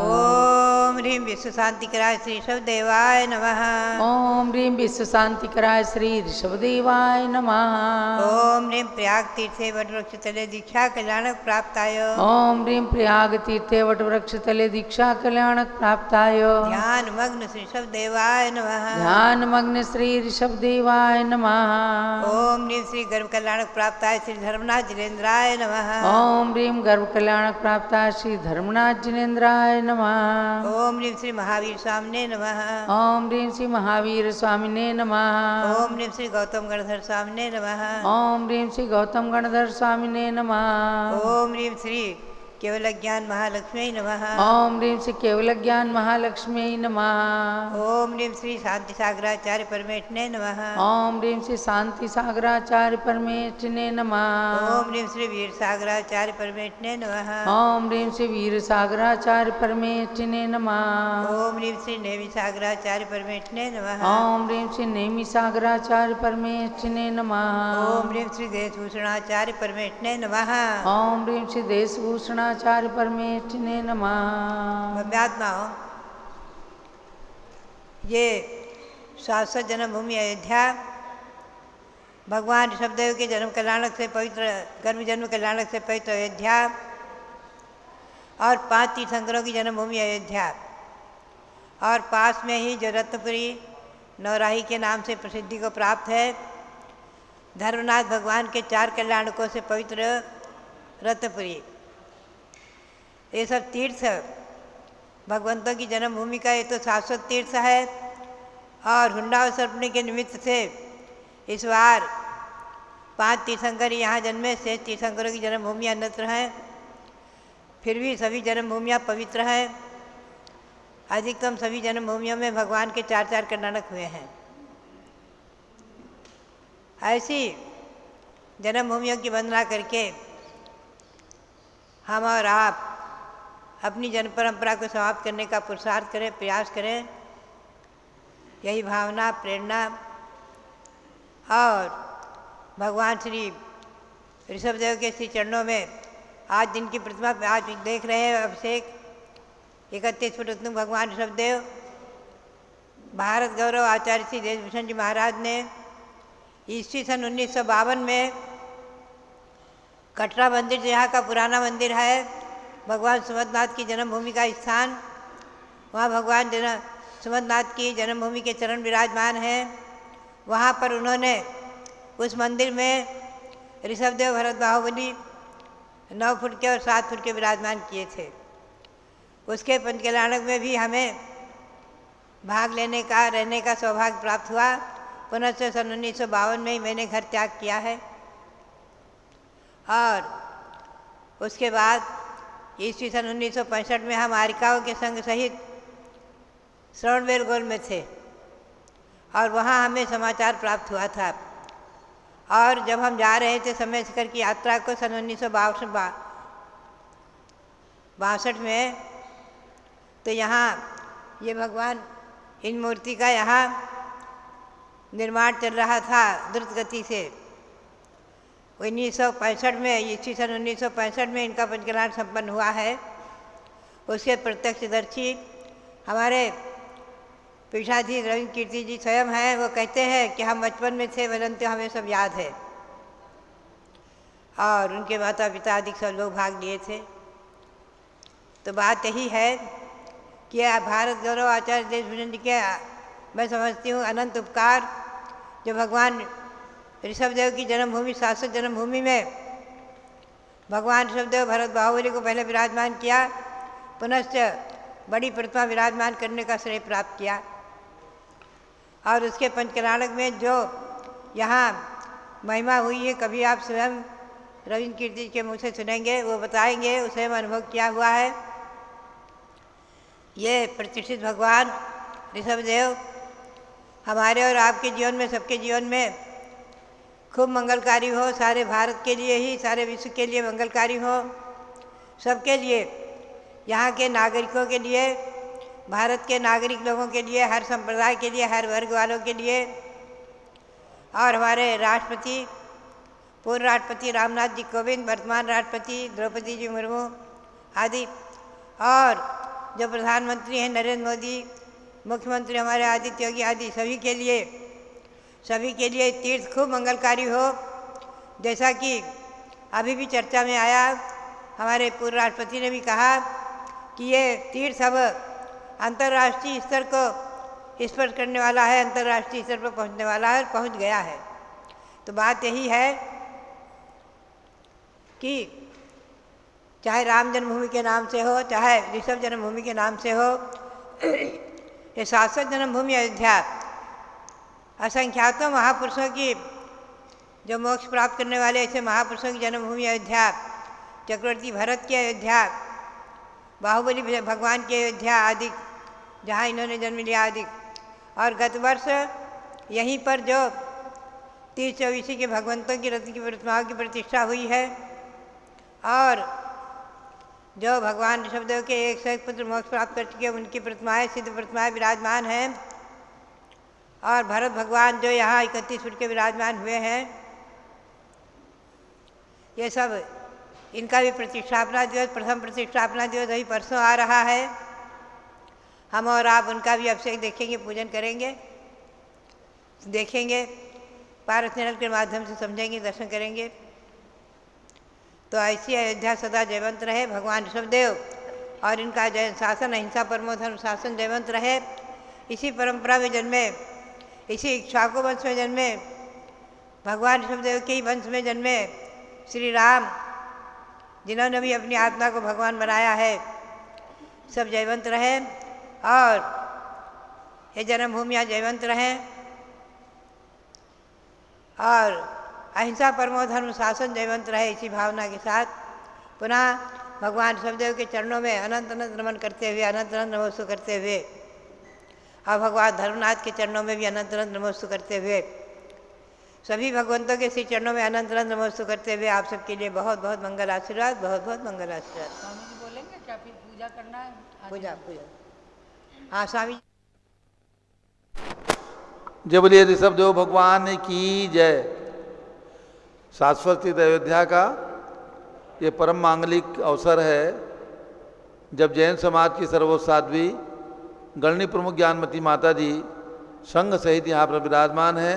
ओम ह्रीं विश्व शांतिकराय श्री ऋषभदेवाय नमः। ओम ह्रीं विश्व शांतिकराय श्री ऋषभदेवाय नमः। ओम ह्रीं प्रयाग तीर्थे वटवृक्ष तले दीक्षा कल्याणक प्राप्ताय। ओम ह्रीं प्रयाग तीर्थे वटवृक्ष तले दीक्षा कल्याणक प्राप्ताय। ध्यान मग्न श्री ऋषभदेवाय नमः। ध्यान मग्न श्री ऋषभदेवाय नमः। ओम ह्रीं श्री गर्भ कल्याणक प्राप्ताय श्री धर्मनाथ जिनेन्द्राय नमः। ओम ह्रीं गर्भ कल्याणक प्राप्ताय श्री धर्मनाथ जिनेन्द्राय नमः। ओम ह्रीं श्री महावीर स्वामिने नमः। ओम ह्रीं श्री महावीर स्वामिने नमः। ओम ह्रीं श्री गौतम गणधर स्वामिने नमः। ओम ह्रीं श्री गौतम गणधर स्वामिने नमः। ओम ह्रीं श्री केवल ज्ञान महालक्ष्मी नमः। ओम ह्रीं श्री केवल ज्ञान महालक्ष्मी नमः। ओम ह्रीं श्री शांति सागराचार्य परमेष्ठिने नमः। ओम ह्रीं श्री शांति सागराचार्य परमेष्ठिने नमः। ओम ह्रीं श्री वीर सागराचार्य परमेष्ठिने नमः। ओम ह्रीं श्री वीर सागराचार्य परमेष्ठिने नमः। ओम ह्रीं श्री नेमि सागराचार्य परमेष्ठिने नमः। ओम ह्रीं श्री नेमि सागराचार्य परमेष्ठिने नमः। ओम ह्रीं श्री देशभूषणाचार्य परमेष्ठिने नमः। ओम ह्रीं श्री देशभूषणाचार्य परमेष्ठिने नमः। भव्यात्माओं, ये शाश्वत जन्मभूमि अयोध्या भगवान ऋषभदेव के जन्म कल्याणक से पवित्र गर्भ जन्म कल्याणक से पवित्र अयोध्या और 5 तीर्थंकरों की जन्मभूमि अयोध्या और पास में ही जो रत्नपुरी नौराही के नाम से प्रसिद्धि को प्राप्त है, धर्मनाथ भगवान के 4 कल्याणकों से पवित्र रत्नपुरी, ये सब तीर्थ भगवंतों की जन्मभूमि का ये तो शाश्वत तीर्थ है। और हुंडावसर्पणी के निमित्त से इस बार 5 तीर्थंकर यहाँ जन्मे, शेष तीर्थंकरों की जन्मभूमि अन्यत्र हैं। फिर भी सभी जन्मभूमियाँ पवित्र हैं। अधिकतम सभी जन्मभूमियों में भगवान के 4-4 कल्याणक हुए हैं। ऐसी जन्मभूमियों की वंदना करके हम और आप अपनी जन परंपरा को समाप्त करने का पुरुषार्थ करें, प्रयास करें। यही भावना, प्रेरणा और भगवान श्री ऋषभदेव के श्री चरणों में आज जिनकी प्रतिमा आज देख रहे हैं अभिषेक 31 फुट उत्तुंग भगवान ऋषभदेव, भारत गौरव आचार्य श्री देशभूषण जी महाराज ने ईस्वी सन 1952 में कटरा मंदिर, जो यहाँ का पुराना मंदिर है, भगवान सुमंतनाथ की जन्मभूमि का स्थान, वहाँ भगवान सुमंतनाथ की जन्मभूमि के चरण विराजमान हैं। वहाँ पर उन्होंने उस मंदिर में ऋषभदेव भरत बाहुबली 9 फुट के और 7 फुट के विराजमान किए थे। उसके पंचकल्याणक में भी हमें भाग लेने का, रहने का सौभाग्य प्राप्त हुआ। पुनः से सन 1952 में ही मैंने घर त्याग किया है और उसके बाद ईस्वी सन 1965 में हम आरिकाओं के संग सहित श्रवणबेलगोल में थे और वहाँ हमें समाचार प्राप्त हुआ था। और जब हम जा रहे थे समय शिखर की यात्रा को सन 1962 में, तो यहाँ ये भगवान इन मूर्ति का यहाँ निर्माण चल रहा था द्रुत गति से। 1965 में, ईस्वी सन 1965 में इनका पंचकल्याण संपन्न हुआ है। उसके प्रत्यक्षदर्शी हमारे पीठाधीश रविंद्र कीर्ति जी स्वयं हैं। वो कहते हैं कि हम बचपन में थे, परंतु हमें सब याद है। और उनके माता पिता आदि सब लोग भाग लिए थे। तो बात यही है कि भारत गौरव आचार्य देशभूषण जी के मैं समझती हूँ अनंत उपकार, जो भगवान ऋषभदेव की जन्मभूमि, शाश्वत जन्मभूमि में भगवान ऋषभदेव भरत बाहुबली को पहले विराजमान किया, पुनश्च बड़ी प्रतिमा विराजमान करने का श्रेय प्राप्त किया। और उसके पंचकल्याणक में जो यहाँ महिमा हुई है, कभी आप स्वयं रविंद्र कीर्ति के मुँह से सुनेंगे, वो बताएंगे, उसे हम अनुभव किया हुआ है। ये प्रतिष्ठित भगवान ऋषभदेव हमारे और आपके जीवन में, सबके जीवन में खूब मंगलकारी हो। सारे भारत के लिए ही, सारे विश्व के लिए मंगलकारी हो, सबके लिए, यहाँ के नागरिकों के लिए, भारत के नागरिक लोगों के लिए, हर संप्रदाय के लिए, हर वर्ग वालों के लिए। और हमारे राष्ट्रपति, पूर्व राष्ट्रपति रामनाथ जी कोविंद, वर्तमान राष्ट्रपति द्रौपदी जी मुर्मू आदि, और जो प्रधानमंत्री हैं नरेंद्र मोदी, मुख्यमंत्री हमारे आदित्य योगी आदि, सभी के लिए तीर्थ खूब मंगलकारी हो। जैसा कि अभी भी चर्चा में आया, हमारे पूर्व राष्ट्रपति ने भी कहा कि ये तीर्थ अब अंतर्राष्ट्रीय स्तर को स्पर्श करने वाला है, अंतर्राष्ट्रीय स्तर पर पहुंचने वाला है, पहुंच गया है। तो बात यही है कि चाहे राम जन्मभूमि के नाम से हो, चाहे ऋषभ जन्मभूमि के नाम से हो, ये शाश्वत जन्मभूमि अयोध्या असंख्यातों महापुरुषों की, जो मोक्ष प्राप्त करने वाले ऐसे महापुरुषों की जन्मभूमि अयोध्या, चक्रवर्ती भरत की अयोध्या, बाहुबली भगवान की अयोध्या आदि, जहाँ इन्होंने जन्म लिया आदि। और गत वर्ष यहीं पर जो 30-24 के भगवंतों की रत्न की प्रतिमाओं की प्रतिष्ठा हुई है, और जो भगवान ऋषभदेव के 101 पुत्र मोक्ष प्राप्त कर चुके, उनकी प्रतिमाएँ, सिद्ध प्रतिमाएँ विराजमान हैं। और भरत भगवान जो यहाँ 31 फुट के विराजमान हुए हैं, ये सब, इनका भी प्रतिष्ठापना दिवस, प्रथम प्रतिष्ठापना दिवस अभी परसों आ रहा है। हम और आप उनका भी अभिषेक देखेंगे, पूजन करेंगे, देखेंगे, पारस चैनल के माध्यम से समझेंगे, दर्शन करेंगे। तो ऐसी अयोध्या सदा जयवंत रहे, भगवान ऋषभदेव और इनका जय शासन, अहिंसा परमो धर्म शासन जयवंत रहे। इसी परंपरा में जन्मे, इसी इक्ष्वाकु वंश में जन्मे, भगवान ऋषभदेव के ही वंश में जन्मे श्री राम, जिन्होंने भी अपनी आत्मा को भगवान बनाया है, सब जयवंत रहे और ये जन्मभूमियाँ जयवंत रहें। और अहिंसा परमो धर्म शासन जयवंत रहे। इसी भावना के साथ पुनः भगवान ऋषभदेव के चरणों में अनंत अनंत नमन करते हुए, अनंत अनंत नमोस्तु करते हुए, और भगवान धर्मनाथ के चरणों में भी अनंत अनंत नमोस्तु करते हुए सभी भगवंतों के श्री चरणों में अनंत अनंत नमस्ते करते हुए आप सबके लिए बहुत बहुत मंगल आशीर्वाद, बहुत बहुत मंगल आशीर्वाद। स्वामी जी बोलेंगे क्या फिर पूजा करना है? पूजा पूजा हाँ स्वामी जी। जय बोलिए ऋषभ देव भगवान की जय। शाश्वत स्थित अयोध्या का ये परम मांगलिक अवसर है जब जैन समाज की सर्वोच्च साध्वी गणनी प्रमुख ज्ञानमती माता जी संघ सहित यहाँ पर विराजमान है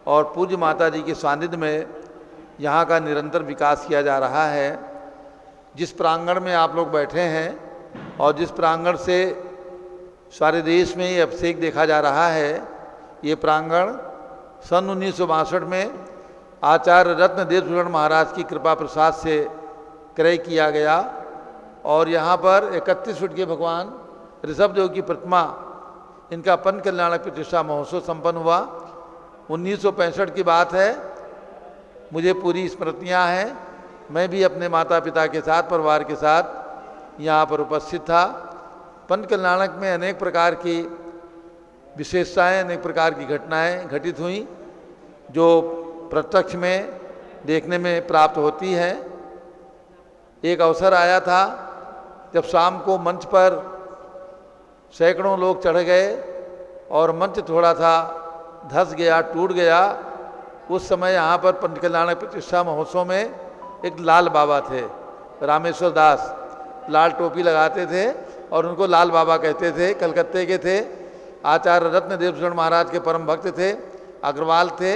और पूज्य माता जी के सानिध्य में यहाँ का निरंतर विकास किया जा रहा है। जिस प्रांगण में आप लोग बैठे हैं और जिस प्रांगण से सारे देश में ये अभिषेक देखा जा रहा है, ये प्रांगण सन 1962 में आचार्य रत्न देवभूषण महाराज की कृपा प्रसाद से क्रय किया गया और यहाँ पर 31 फीट के भगवान ऋषभ देव की प्रतिमा, इनका पंच कल्याणक प्रतिष्ठा महोत्सव संपन्न हुआ। 1965 की बात है, मुझे पूरी स्मृतियाँ हैं। मैं भी अपने माता पिता के साथ, परिवार के साथ यहाँ पर उपस्थित था। पंच कल्याणक में अनेक प्रकार की विशेषताएं, अनेक प्रकार की घटनाएं घटित हुई जो प्रत्यक्ष में देखने में प्राप्त होती है। एक अवसर आया था जब शाम को मंच पर सैकड़ों लोग चढ़ गए और मंच थोड़ा सा धंस गया, टूट गया। उस समय यहाँ पर पंच कल्याणक प्रतिष्ठा महोत्सव में एक लाल बाबा थे, रामेश्वर दास, लाल टोपी लगाते थे और उनको लाल बाबा कहते थे। कलकत्ते के थे, आचार्य रत्न देवभूषण महाराज के परम भक्त थे, अग्रवाल थे।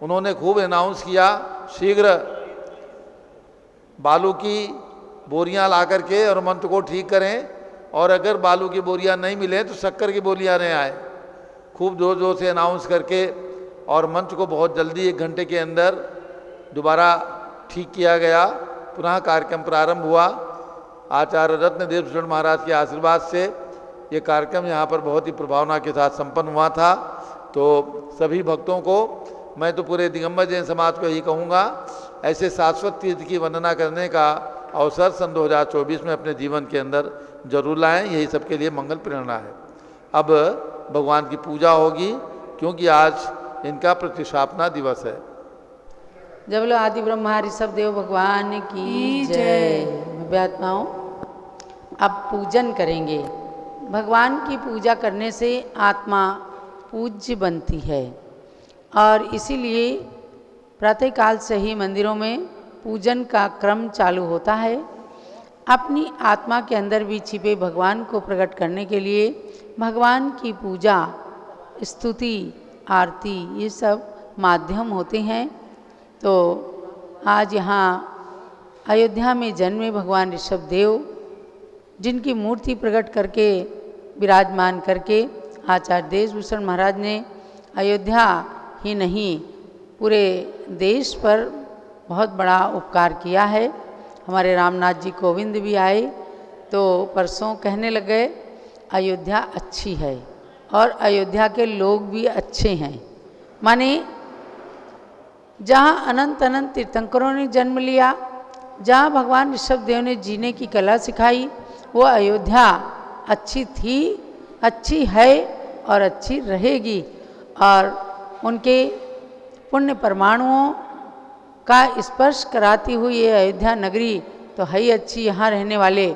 उन्होंने खूब अनाउंस किया शीघ्र बालू की बोरियां ला करके और मंत्र को ठीक करें, और अगर बालू की बोरियां नहीं मिले तो शक्कर की बोरियां नहीं आए। खूब जोर जोर से अनाउंस करके और मंच को बहुत जल्दी 1 घंटे के अंदर दोबारा ठीक किया गया। पुनः कार्यक्रम प्रारंभ हुआ। आचार्य रत्न देवभूषण महाराज के आशीर्वाद से ये कार्यक्रम यहाँ पर बहुत ही प्रभावना के साथ संपन्न हुआ था। तो सभी भक्तों को, मैं तो पूरे दिगंबर जैन समाज को यही कहूँगा, ऐसे शाश्वत तीर्थ की वंदना करने का अवसर सन 2024 में अपने जीवन के अंदर जरूर लाएं। यही सबके लिए मंगल प्रेरणा है। अब भगवान की पूजा होगी क्योंकि आज इनका प्रतिष्ठापना दिवस है। जब लो आदि ब्रह्मा ऋषभ देव भगवान की जय। भव्य आत्माओं, अब पूजन करेंगे। भगवान की पूजा करने से आत्मा पूज्य बनती है और इसीलिए प्रातःकाल से ही मंदिरों में पूजन का क्रम चालू होता है। अपनी आत्मा के अंदर भी छिपे भगवान को प्रकट करने के लिए भगवान की पूजा, स्तुति, आरती, ये सब माध्यम होते हैं। तो आज यहाँ अयोध्या में जन्मे भगवान ऋषभ देव, जिनकी मूर्ति प्रकट करके विराजमान करके आचार्य देवभूषण महाराज ने अयोध्या ही नहीं पूरे देश पर बहुत बड़ा उपकार किया है। हमारे रामनाथ जी कोविंद भी आए तो परसों कहने लगे अयोध्या अच्छी है और अयोध्या के लोग भी अच्छे हैं। माने जहाँ अनंत अनंत तीर्थंकरों ने जन्म लिया, जहाँ भगवान ऋषभ देव ने जीने की कला सिखाई, वो अयोध्या अच्छी थी, अच्छी है और अच्छी रहेगी। और उनके पुण्य परमाणुओं का स्पर्श कराती हुई ये अयोध्या नगरी तो है ही अच्छी। यहाँ रहने वाले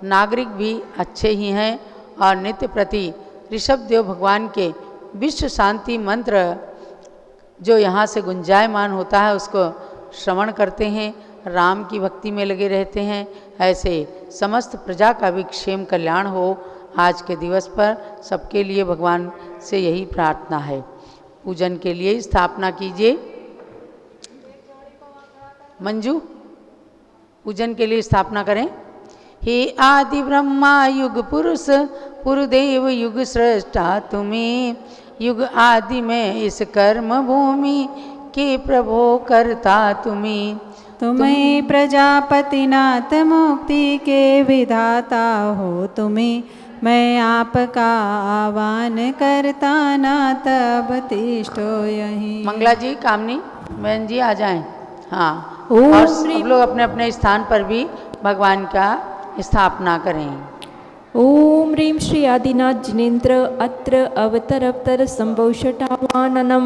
नागरिक भी अच्छे ही हैं और नित्य प्रति ऋषभ देव भगवान के विश्व शांति मंत्र जो यहाँ से गुंजायमान होता है उसको श्रवण करते हैं, राम की भक्ति में लगे रहते हैं। ऐसे समस्त प्रजा का भी क्षेम कल्याण हो। आज के दिवस पर सबके लिए भगवान से यही प्रार्थना है। पूजन के लिए स्थापना कीजिए। मंजू, पूजन के लिए स्थापना करें। हे आदि ब्रह्मा युग पुरुष पुरुदेव युग सृष्टा तुम्हें, युग आदि में इस कर्म भूमि के प्रभो करता तुम्हें। तुम्हें प्रजापति नाथ मुक्ति के विधाता हो तुम्हें, मैं आपका आह्वान करता ना तब तिष्ठो यहीं। मंगला जी, कामनी बहन जी आ जाएं। हाँ, और सब लोग अपने अपने स्थान पर भी भगवान का स्थापना करें। ओम ह्रीं श्री आदिनाथ जिनेन्द्र अत्र अवतरवतर संभवषटावाननम।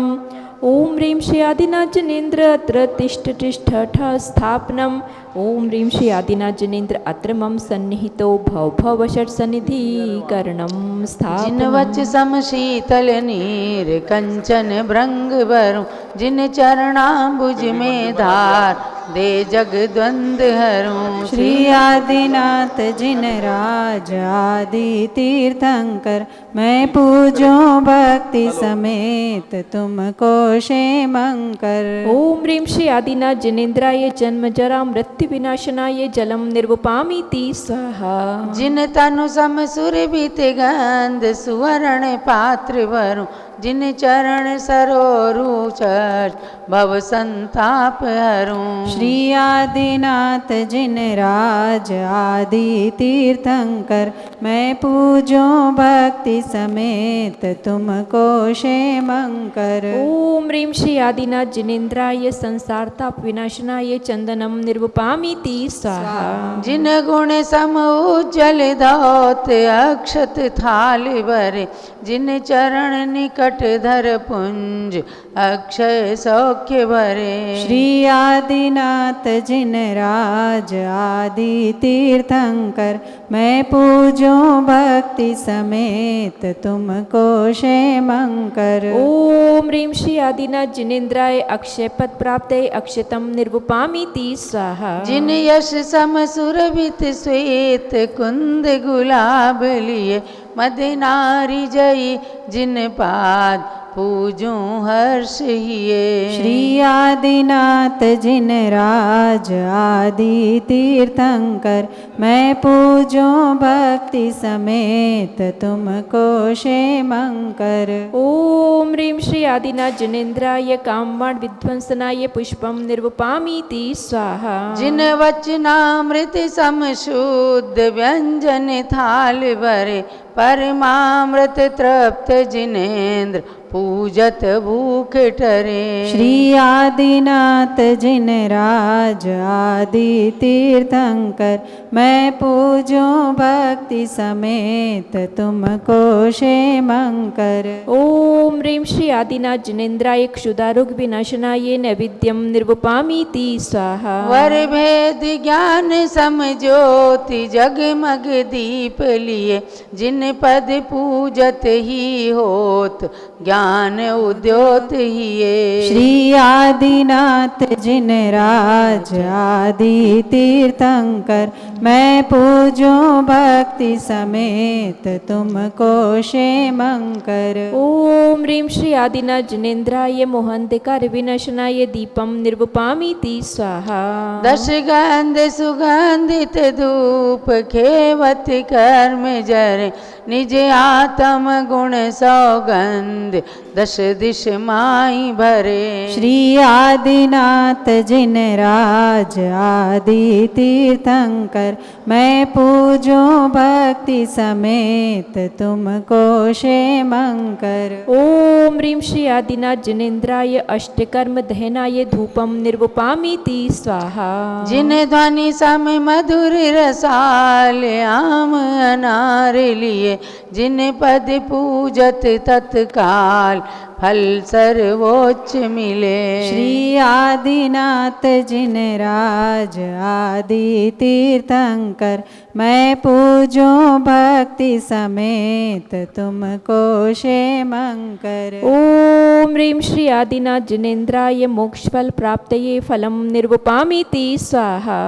ॐ ह्रीं श्री आदिनाथ जनेन्द्र अत्र तिष्ठ तिष्ठ ठ स्थापनम् ॐ ह्रीं श्री आदिनाथ जनेन्द्र अत्र मम सन्निहितो भव भव षट् सन्निधिकरणं जिन स्थापनम् वच सम शीतल नीर कंचन भृंग वरुं जिन चरणाम्बुज में धार दे जग द्वंद हरूं। श्री आदिनाथ जिन राज आदि तीर्थंकर मैं पूजो भक्ति समेत तुमको क्षेमंकर। ॐ ह्रीं श्री आदिनाथ जनेन्द्राय जन्म जरा मृत्यु विनाशनाय जलम निर्वपामीति स्वाहा। जिन तनु सम सुरभित गंध सुवर्ण पात्र वरुं जिन चरण सरोरु चर्च भव संताप हरूं। श्री आदिनाथ जिन राज आदि तीर्थंकर मैं पूजो भक्ति समेत तुमको क्षेमंकर। ॐ ह्रीं श्री आदिनाथ जनेन्द्राय संसार ताप विनाशनाय चंदनम निर्वपामीति स्वाहा। जिन गुण सम उज्जल धौत अक्षत थाल भरे जिन चरण निकट धर पुंज अक्षय सौख्य भरे। श्री आदिनाथ जिन राज आदि तीर्थंकर मैं पूजो भक्ति समेत तुमको क्षेमंकर। ॐ ह्रीं श्री आदिनाथ जनेन्द्राय अक्षय पद प्राप्ते अक्षतम निर्वपामीति स्वाहा। जिन यश सम सुरभित श्वेत कुंद गुलाब लिए मद नारी जई जिन पाद पूजूं हर्ष हिये। श्री आदिनाथ जिन राज आदि तीर्थंकर मैं पूजो भक्ति समेत तुमको क्षेमंकर। ॐ ह्रीं श्री आदिनाथ जनेन्द्राय कामवाण विध्वंसनाय पुष्पम निर्वपामीति स्वाहा। जिन वचनामृत सम शुद्ध व्यंजन थाल भरे परमामृत तृप्त जिनेन्द्र पूजत भूख टरे। श्री आदिनाथ जिन राज आदि तीर्थंकर मैं पूजो भक्ति समेत तुमको क्षेमंकर। ॐ ह्रीं श्री आदिनाथ जनेन्द्राय क्षुदारोग विनाशनाय नैवेद्यम निर्वपामीति स्वाहा। वर भेद ज्ञान सम ज्योति जगमग दीप लिए जिन पद पूजत ही होत ज्ञान उद्योत हिये। श्री आदिनाथ जिन राज आदि तीर्थंकर मैं पूजो भक्ति समेत तुमको क्षेमंकर। ॐ ह्रीं श्री आदिनाथ जनेन्द्राय मोहान्धकार विनाशनाय दीपम निर्वपामीति स्वाहा। दश गंध सुगंधित धूप खेवत कर्म जरे निज आत्म गुण सौगंध दश दिश माई भरे। श्री आदिनाथ जिन राज आदि तीर्थंकर मैं पूजो भक्ति समेत तुमको क्षेमंकर। ॐ ह्रीं श्री आदिनाथ जनेन्द्राय अष्टकर्म दहनाय धूपम निर्वपामीति स्वाहा। जिन ध्वनि सम मधुर रसाल आम अनार लिए जिन पद पूजत तत्काल फल सर्वोच्च मिले। श्री आदिनाथ जिन राज आदि तीर्थंकर मैं पूजो भक्ति समेत तुमको क्षेमंकर। ॐ ह्रीं श्री आदिनाथ जनेन्द्राय मोक्षफल प्राप्तये फलम निर्वपामीति स्वाहा।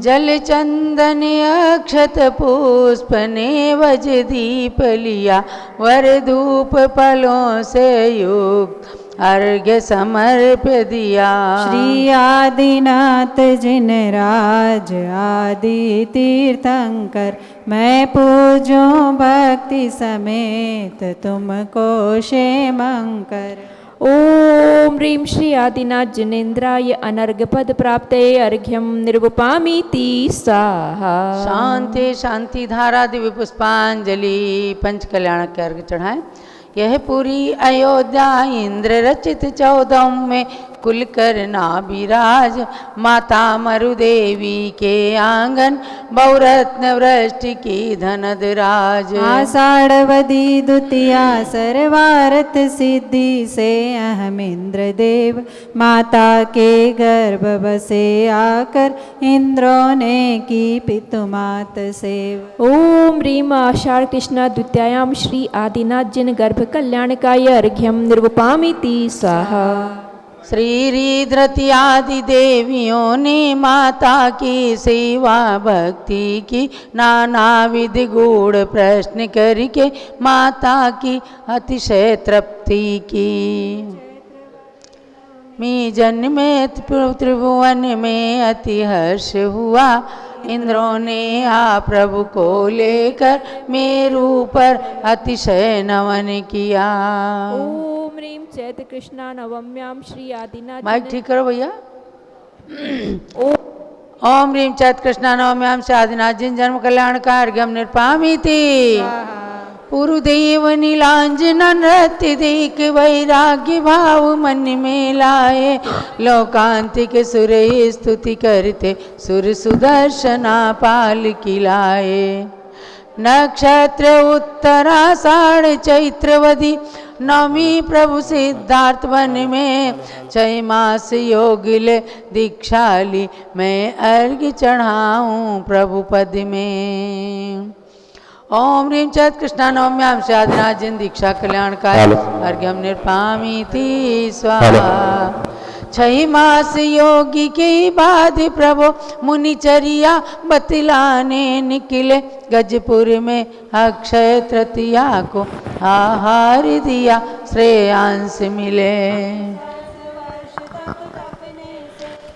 जल चंदन अक्षत पुष्प नेवज दीप लिया वर धूप फलों से युक्त अर्घ्य समर्प दिया। श्री आदिनाथ जिन राज आदि तीर्थंकर मैं पूजो भक्ति समेत तुमको क्षेमंकर। ॐ ह्रीं श्री आदिनाथ जनेन्द्राय अनर्घपद प्राप्तये अर्घ्यम निर्वपामीति स्वाहा। शांति शांति धारा दिव्य पुष्पांजलि पंच कल्याण के अर्घ्य चढ़ाएं। यह पूरी अयोध्या इंद्र रचित 14 में कुल करना विराज, माता मरुदेवी के आंगन बहुरत्न वृष्टि की धनद राज। आषाढ़वदी द्वितीया सर्वार्थ सिद्धि से अहम इंद्र देव, माता के गर्भ बसे आकर इंद्रों ने की पितुमात सेव। ओम ह्रीम आषाढ़ कृष्णा द्वितीयायां श्री आदिनाथ जिन गर्भ कल्याणकाय अर्घ्यम निर्वपामिति स्वाहा। श्री रीद्रति आदि देवियों ने माता की सेवा भक्ति की, नाना विधि गूढ़ प्रश्न करके माता की अतिशय तृप्ति की। मी जन्मे त्रिभुवन में अति हर्ष हुआ, इंद्रों ने आ प्रभु को लेकर मेरू पर अतिशय नमन किया। ओम ह्रीम चैत्र कृष्णा नवम्यां श्री आदिनाथ माइक ठीक करो भैया। ओम ह्रीम चैत्र कृष्णा नवम्यां श्री आदिनाथ जिन जन्म कल्याण का अर्घ्यम निर्पामिति। पुरुदेव नीलांजन नृत्य देख वैराग्य भाव मन में लाए, लोकांतिक सुर स्तुति करते सुर सुदर्शना पाल किलाए। नक्षत्र उत्तराषाढ़ चैत्रवदी नवमी प्रभु सिद्धार्थ वन में, 6 मास योग ले दीक्षा ली मैं अर्घ्य चढ़ाऊं प्रभु पद में। ओम ह्रीम चैत्र कृष्णा नवम्यां श्री आदिनाथ जिन दीक्षा कल्याण का अर्घ्यम निर्पामिति स्वाहा। 6 मास योगी के बाद प्रभु मुनिचरिया बतलाने निकले, गजपुर में अक्षय तृतीया को आहार दिया श्रेयांश मिले।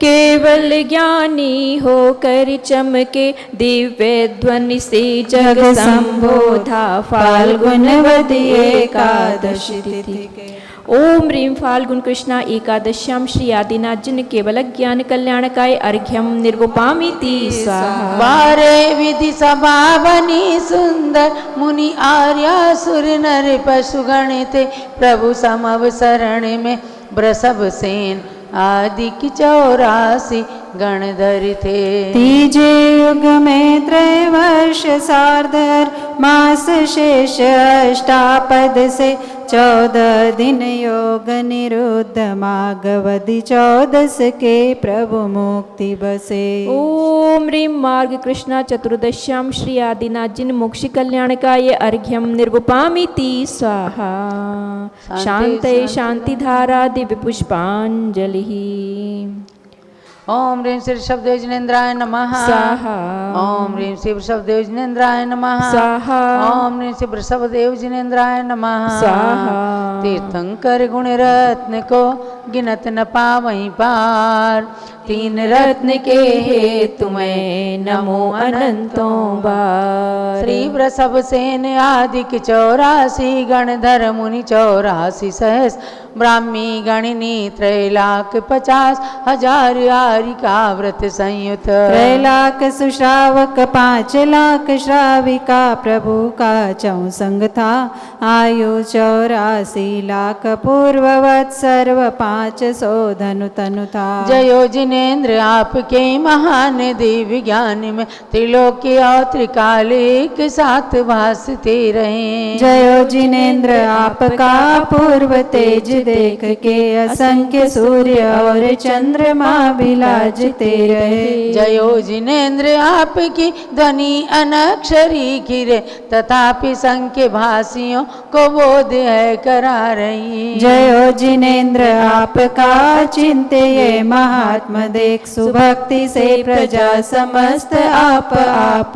केवल ज्ञानी होकर चमके दिव्य ध्वनि से जग संबोधा, फाल्गुनवदी एकादशी तिथि। ओम ह्रीम फाल्गुन कृष्णा एकादश्याम श्री आदिनाथ जिन केवल ज्ञान कल्याणकाय अर्घ्यम निर्वपामिति स्वाहा। 12 विधि सभा बनी सुंदर, मुनि आर्या सुर नर पशु गणित, प्रभु समवसरण में वृषभ सेन आदि की 84 गणधर थे। तीजे युग में त्रैवर्ष सार्धर मास शेष अष्टापद से, 14 दिन योग निरुद्ध माघवदी 14 के प्रभु मुक्ति बसे। ओम ह्रीम मार्ग कृष्णा चतुर्दश्याम श्री आदिनाथ जिन मोक्ष कल्याणकाय अर्घ्यम निर्वपामिति स्वाहा। शांतये शांतिधारा दिव्य पुष्पांजलि। ओम ह्रीं श्री ऋषभदेव जिनेन्द्राय नमः स्वाहा। ओम ह्रीं श्री वृषभदेव जिनेन्द्राय नमः स्वाहा। ओम ह्रीं श्री वृषभदेव जिनेन्द्राय नमः स्वाहा। तीर्थंकर गुण रत्न को गिनत न पावहीं पार, 3 रत्न के हेतु मैं नमो अनंतों बार। श्री वृषभ सेन आदिक 84 गणधर मुनि 84 सहस, ब्राह्मी गणिनी 3,50,000 आरिका व्रत संयुत। 3 लाख सुश्रावक 5 लाख श्राविका, प्रभु का चौसंग था आयु 84 लाख, पूर्ववत सर्व 500 धनु तनु था। जयो जिनेन्द्र आपके महान दिव्य ज्ञान में, त्रिलोकी और त्रिकाल एक साथ भासते रहे। जयो जिनेन्द्र आपका पूर्व तेज देख के, असंख्य सूर्य और चंद्रमा विराजते रहे। जयो जिनेन्द्र आपकी ध्वनि अनक्षरी गिरे, तथापि संख्य भाषियों को बोध है करा रही। जयो जिनेन्द्र आपका चिंते ये महात्मा देख, सुभक्ति से प्रजा समस्त आप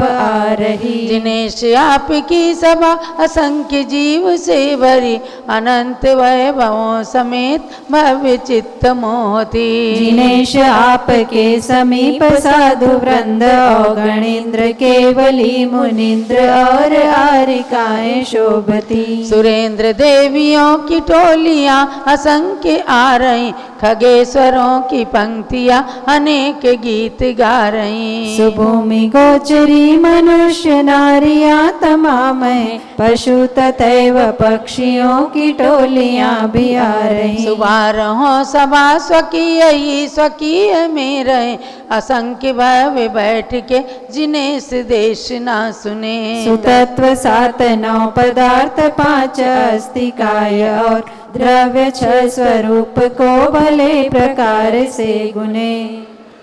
आ रही। जिनेश आपकी सभा असंख्य जीव से भरी, अनंत वैभवों समेत भव्य चित्त मोहती। जिनेश आप आपके समीप साधु वृंद और गणेन्द्र केवली मुनिंद्र और आरिकाएं शोभती। सुरेंद्र देवियों की टोलियां असंख्य आ रही, खगेश्वरों की पंक्तियां अनेक गीत गा रही। सुभूमि गोचरी मनुष्य नारियां तमाम है, पशु तथैव पक्षियों की टोलियां भी आ रही। सुबारहों सभा स्वकीय ही स्वकीय में रहे, असंख्य भव्य बैठ के जिन्हें इस देश ना सुने। सुतत्व सात नौ पदार्थ पांच अस्तिकाय और द्रव्य छह स्वरूप को भले प्रकार से गुने।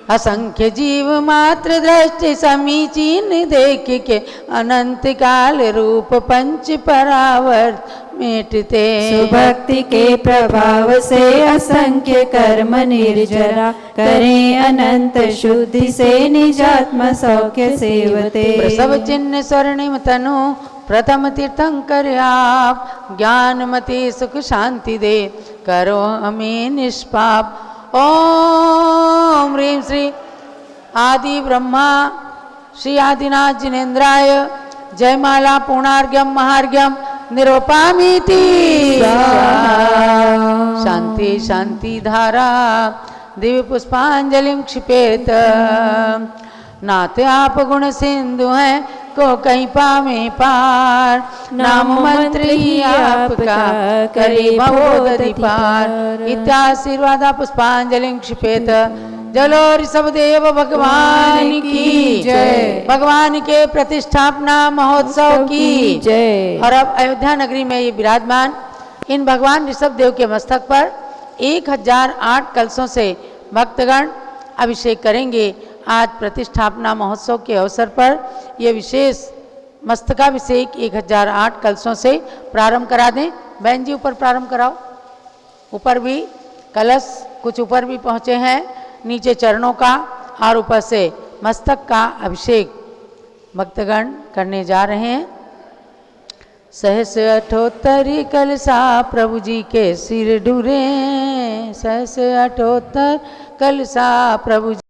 असंख्य जीव मात्र दृष्टि समीचीन देख के अनंत काल रूप पंच परावर्त मिटते। सुभक्ति के प्रभाव से असंख्य कर्म निर्जरा, करें अनंत शुद्धि से निजात्म सौख्य सेवते। प्रसव चिन्ह स्वर्णिम तनु प्रथम तीर्थंकर आप, ज्ञानमति सुख शांति दे करो हमें निष्पाप। ओम ह्रीं श्री आदि ब्रह्मा श्री आदिनाथ जिनेन्द्राय जयमाला पूर्णार्घ्यम महार्घ्यम निरूपामीति। शांति शांति धारा दिव्य पुष्पांजलि क्षिपेत। नाथ आप गुण सिंधु हैं को कहीं पावे पार, नाम मंत्र ही आपका करे भवोदधि पार। इत्याशीर्वाद पुष्पांजलि क्षिपेत। जलो ऋषभ देव भगवान की जय। भगवान के प्रतिष्ठापना महोत्सव की जय। और अब अयोध्या नगरी में ये विराजमान इन भगवान ऋषभ देव के मस्तक पर 1008 कलशों से भक्तगण अभिषेक करेंगे। आज प्रतिष्ठापना महोत्सव के अवसर पर यह विशेष मस्तकाभिषेक 1008 कलशों से प्रारंभ करा दें। बहन जी ऊपर प्रारंभ कराओ। ऊपर भी कलश कुछ ऊपर भी पहुँचे हैं, नीचे चरणों का और ऊपर से मस्तक का अभिषेक भक्तगण करने जा रहे हैं। सहस अठोत्तरी कलशा प्रभु जी के सिर ढूरे, सहस अठोत्तर कलशा प्रभु जी